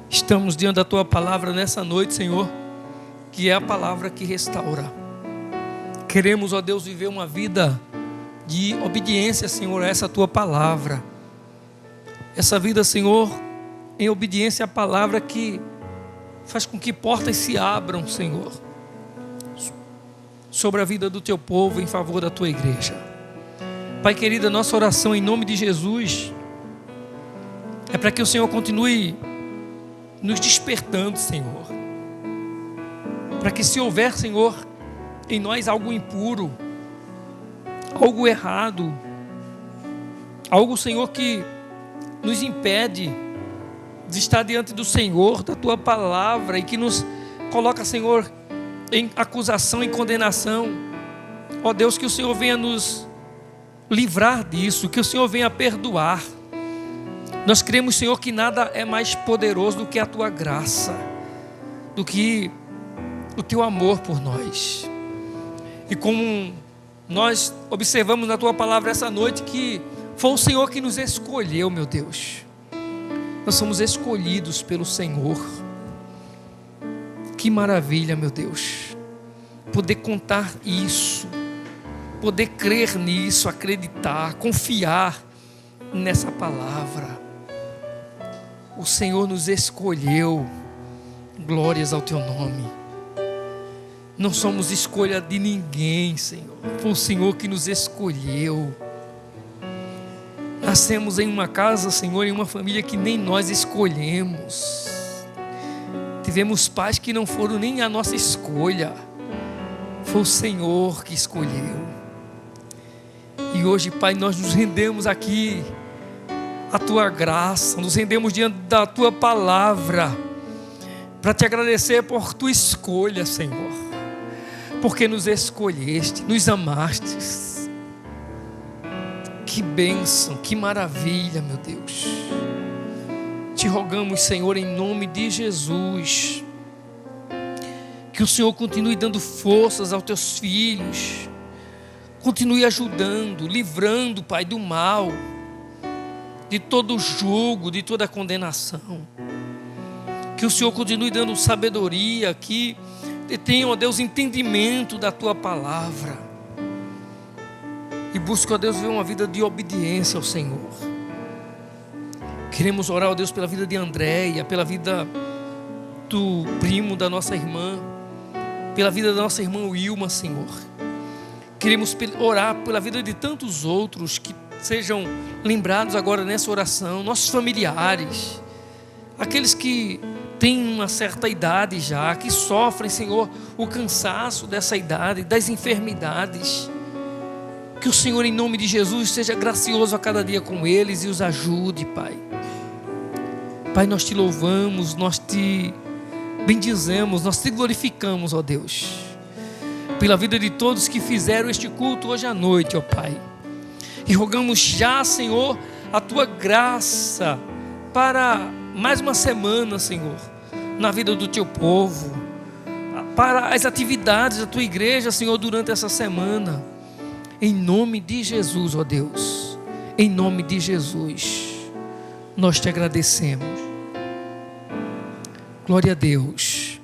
Estamos diante da tua palavra nessa noite, Senhor, que é a palavra que restaura. Queremos, ó Deus, viver uma vida de obediência, Senhor, a essa tua palavra. Essa vida, Senhor, em obediência à palavra que faz com que portas se abram, Senhor, sobre a vida do teu povo, em favor da tua igreja. Pai querido, a nossa oração em nome de Jesus é para que o Senhor continue nos despertando, Senhor. Para que, se houver, Senhor, em nós algo impuro, algo errado, algo, Senhor, que nos impede de estar diante do Senhor, da tua palavra, e que nos coloca, Senhor, em acusação e condenação, ó Deus, que o Senhor venha nos livrar disso, que o Senhor venha perdoar. Nós cremos, Senhor, que nada é mais poderoso do que a tua graça, do que o teu amor por nós. E como nós observamos na tua palavra essa noite, que foi o Senhor que nos escolheu, meu Deus. Nós somos escolhidos pelo Senhor. Que maravilha, meu Deus, poder contar isso, poder crer nisso, acreditar, confiar nessa palavra. O Senhor nos escolheu. Glórias ao teu nome. Não somos escolha de ninguém, Senhor. Foi o Senhor que nos escolheu. Nascemos em uma casa, Senhor, em uma família que nem nós escolhemos. Tivemos pais que não foram nem a nossa escolha. Foi o Senhor que escolheu. E hoje, Pai, nós nos rendemos aqui à tua graça, nos rendemos diante da tua palavra, para te agradecer por tua escolha, Senhor. Porque nos escolheste, nos amaste. Que bênção, que maravilha, meu Deus. Te rogamos, Senhor, em nome de Jesus, que o Senhor continue dando forças aos teus filhos, Continue ajudando, livrando, Pai, do mal, de todo jugo, de toda condenação. Que o Senhor continue dando sabedoria, que tenha, ó Deus, entendimento da Tua palavra. E busque, ó Deus, ver uma vida de obediência ao Senhor. Queremos orar, ó Deus, pela vida de Andréia, pela vida do primo da nossa irmã, pela vida da nossa irmã Wilma, Senhor. Queremos orar pela vida de tantos outros que sejam lembrados agora nessa oração, nossos familiares, aqueles que têm uma certa idade já, que sofrem, Senhor, o cansaço dessa idade, das enfermidades. Que o Senhor, em nome de Jesus, seja gracioso a cada dia com eles e os ajude, Pai. Pai, nós te louvamos, nós te bendizemos, nós te glorificamos, ó Deus, pela vida de todos que fizeram este culto hoje à noite, ó Pai. E rogamos já, Senhor, a Tua graça para mais uma semana, Senhor, na vida do Teu povo, para as atividades da Tua igreja, Senhor, durante essa semana. Em nome de Jesus, ó Deus, em nome de Jesus, nós te agradecemos. Glória a Deus.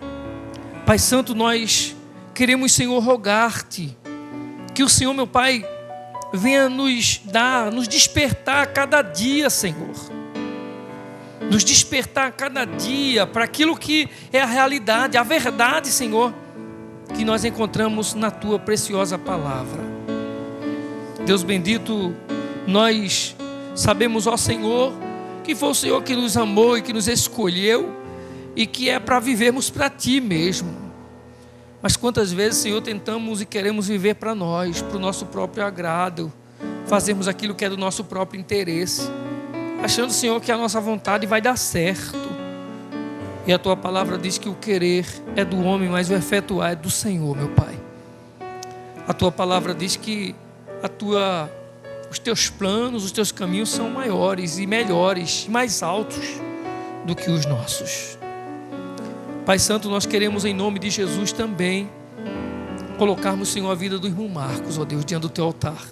Pai Santo, nós queremos, Senhor, rogar-te que o Senhor, meu Pai, venha nos despertar a cada dia, Senhor. Nos despertar a cada dia para aquilo que é a realidade, a verdade, Senhor, que nós encontramos na Tua preciosa palavra. Deus bendito, nós sabemos, ó Senhor, que foi o Senhor que nos amou e que nos escolheu e que é para vivermos para Ti mesmo. Mas quantas vezes, Senhor, tentamos e queremos viver para nós, para o nosso próprio agrado, fazemos aquilo que é do nosso próprio interesse, achando, Senhor, que a nossa vontade vai dar certo. E a Tua palavra diz que o querer é do homem, mas o efetuar é do Senhor, meu Pai. A Tua palavra diz que os Teus planos, os Teus caminhos são maiores e melhores, mais altos do que os nossos. Pai Santo, nós queremos em nome de Jesus também colocarmos, Senhor, a vida do irmão Marcos, ó Deus, diante do Teu altar.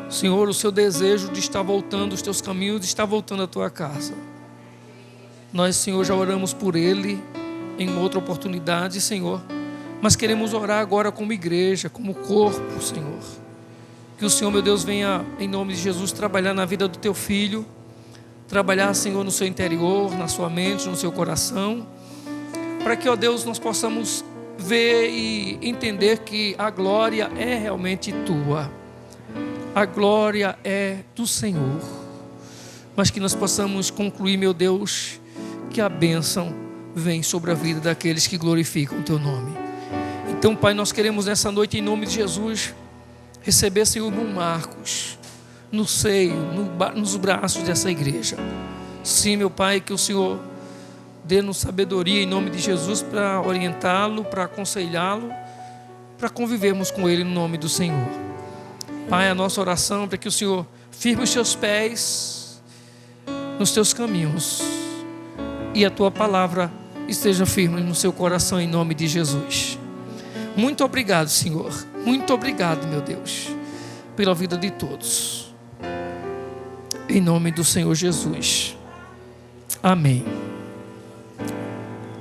Senhor, o seu desejo de estar voltando os Teus caminhos, de estar voltando à Tua casa. Nós, Senhor, já oramos por ele em outra oportunidade, Senhor, mas queremos orar agora como igreja, como corpo, Senhor. Que o Senhor, meu Deus, venha, em nome de Jesus, trabalhar na vida do Teu filho, trabalhar, Senhor, no seu interior, na sua mente, no seu coração, para que, ó Deus, nós possamos ver e entender que a glória é realmente Tua, a glória é do Senhor, mas que nós possamos concluir, meu Deus, que a bênção vem sobre a vida daqueles que glorificam o Teu nome. Então, Pai, nós queremos nessa noite, em nome de Jesus, receber, Senhor, o irmão Marcos no seio, nos braços dessa igreja. Sim, meu Pai, que o Senhor dê-nos sabedoria em nome de Jesus para orientá-lo, para aconselhá-lo, para convivermos com ele no nome do Senhor. Pai, a nossa oração é para que o Senhor firme os Teus pés nos Teus caminhos e a Tua palavra esteja firme no seu coração em nome de Jesus. Muito obrigado, Senhor. Muito obrigado, meu Deus, pela vida de todos. Em nome do Senhor Jesus. Amém.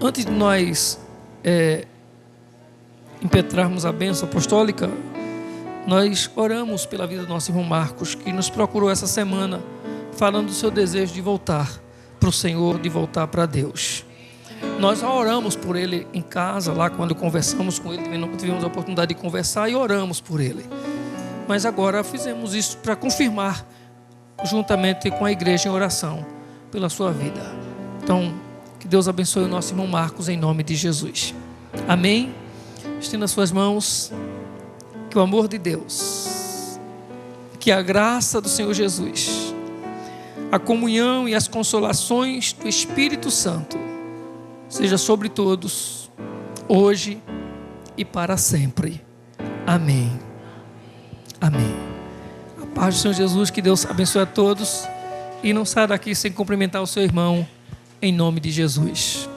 Antes de nós impetrarmos a bênção apostólica, nós oramos pela vida do nosso irmão Marcos, que nos procurou essa semana, falando do seu desejo de voltar para o Senhor, de voltar para Deus. Nós oramos por ele em casa, lá quando conversamos com ele, tivemos a oportunidade de conversar e oramos por ele. Mas agora fizemos isso para confirmar, juntamente com a igreja em oração, pela sua vida. Então, que Deus abençoe o nosso irmão Marcos em nome de Jesus. Amém? Estenda as suas mãos. Que o amor de Deus, que a graça do Senhor Jesus, a comunhão e as consolações do Espírito Santo seja sobre todos, hoje e para sempre. Amém. Amém. A paz do Senhor Jesus, que Deus abençoe a todos e não saia daqui sem cumprimentar o seu irmão, em nome de Jesus.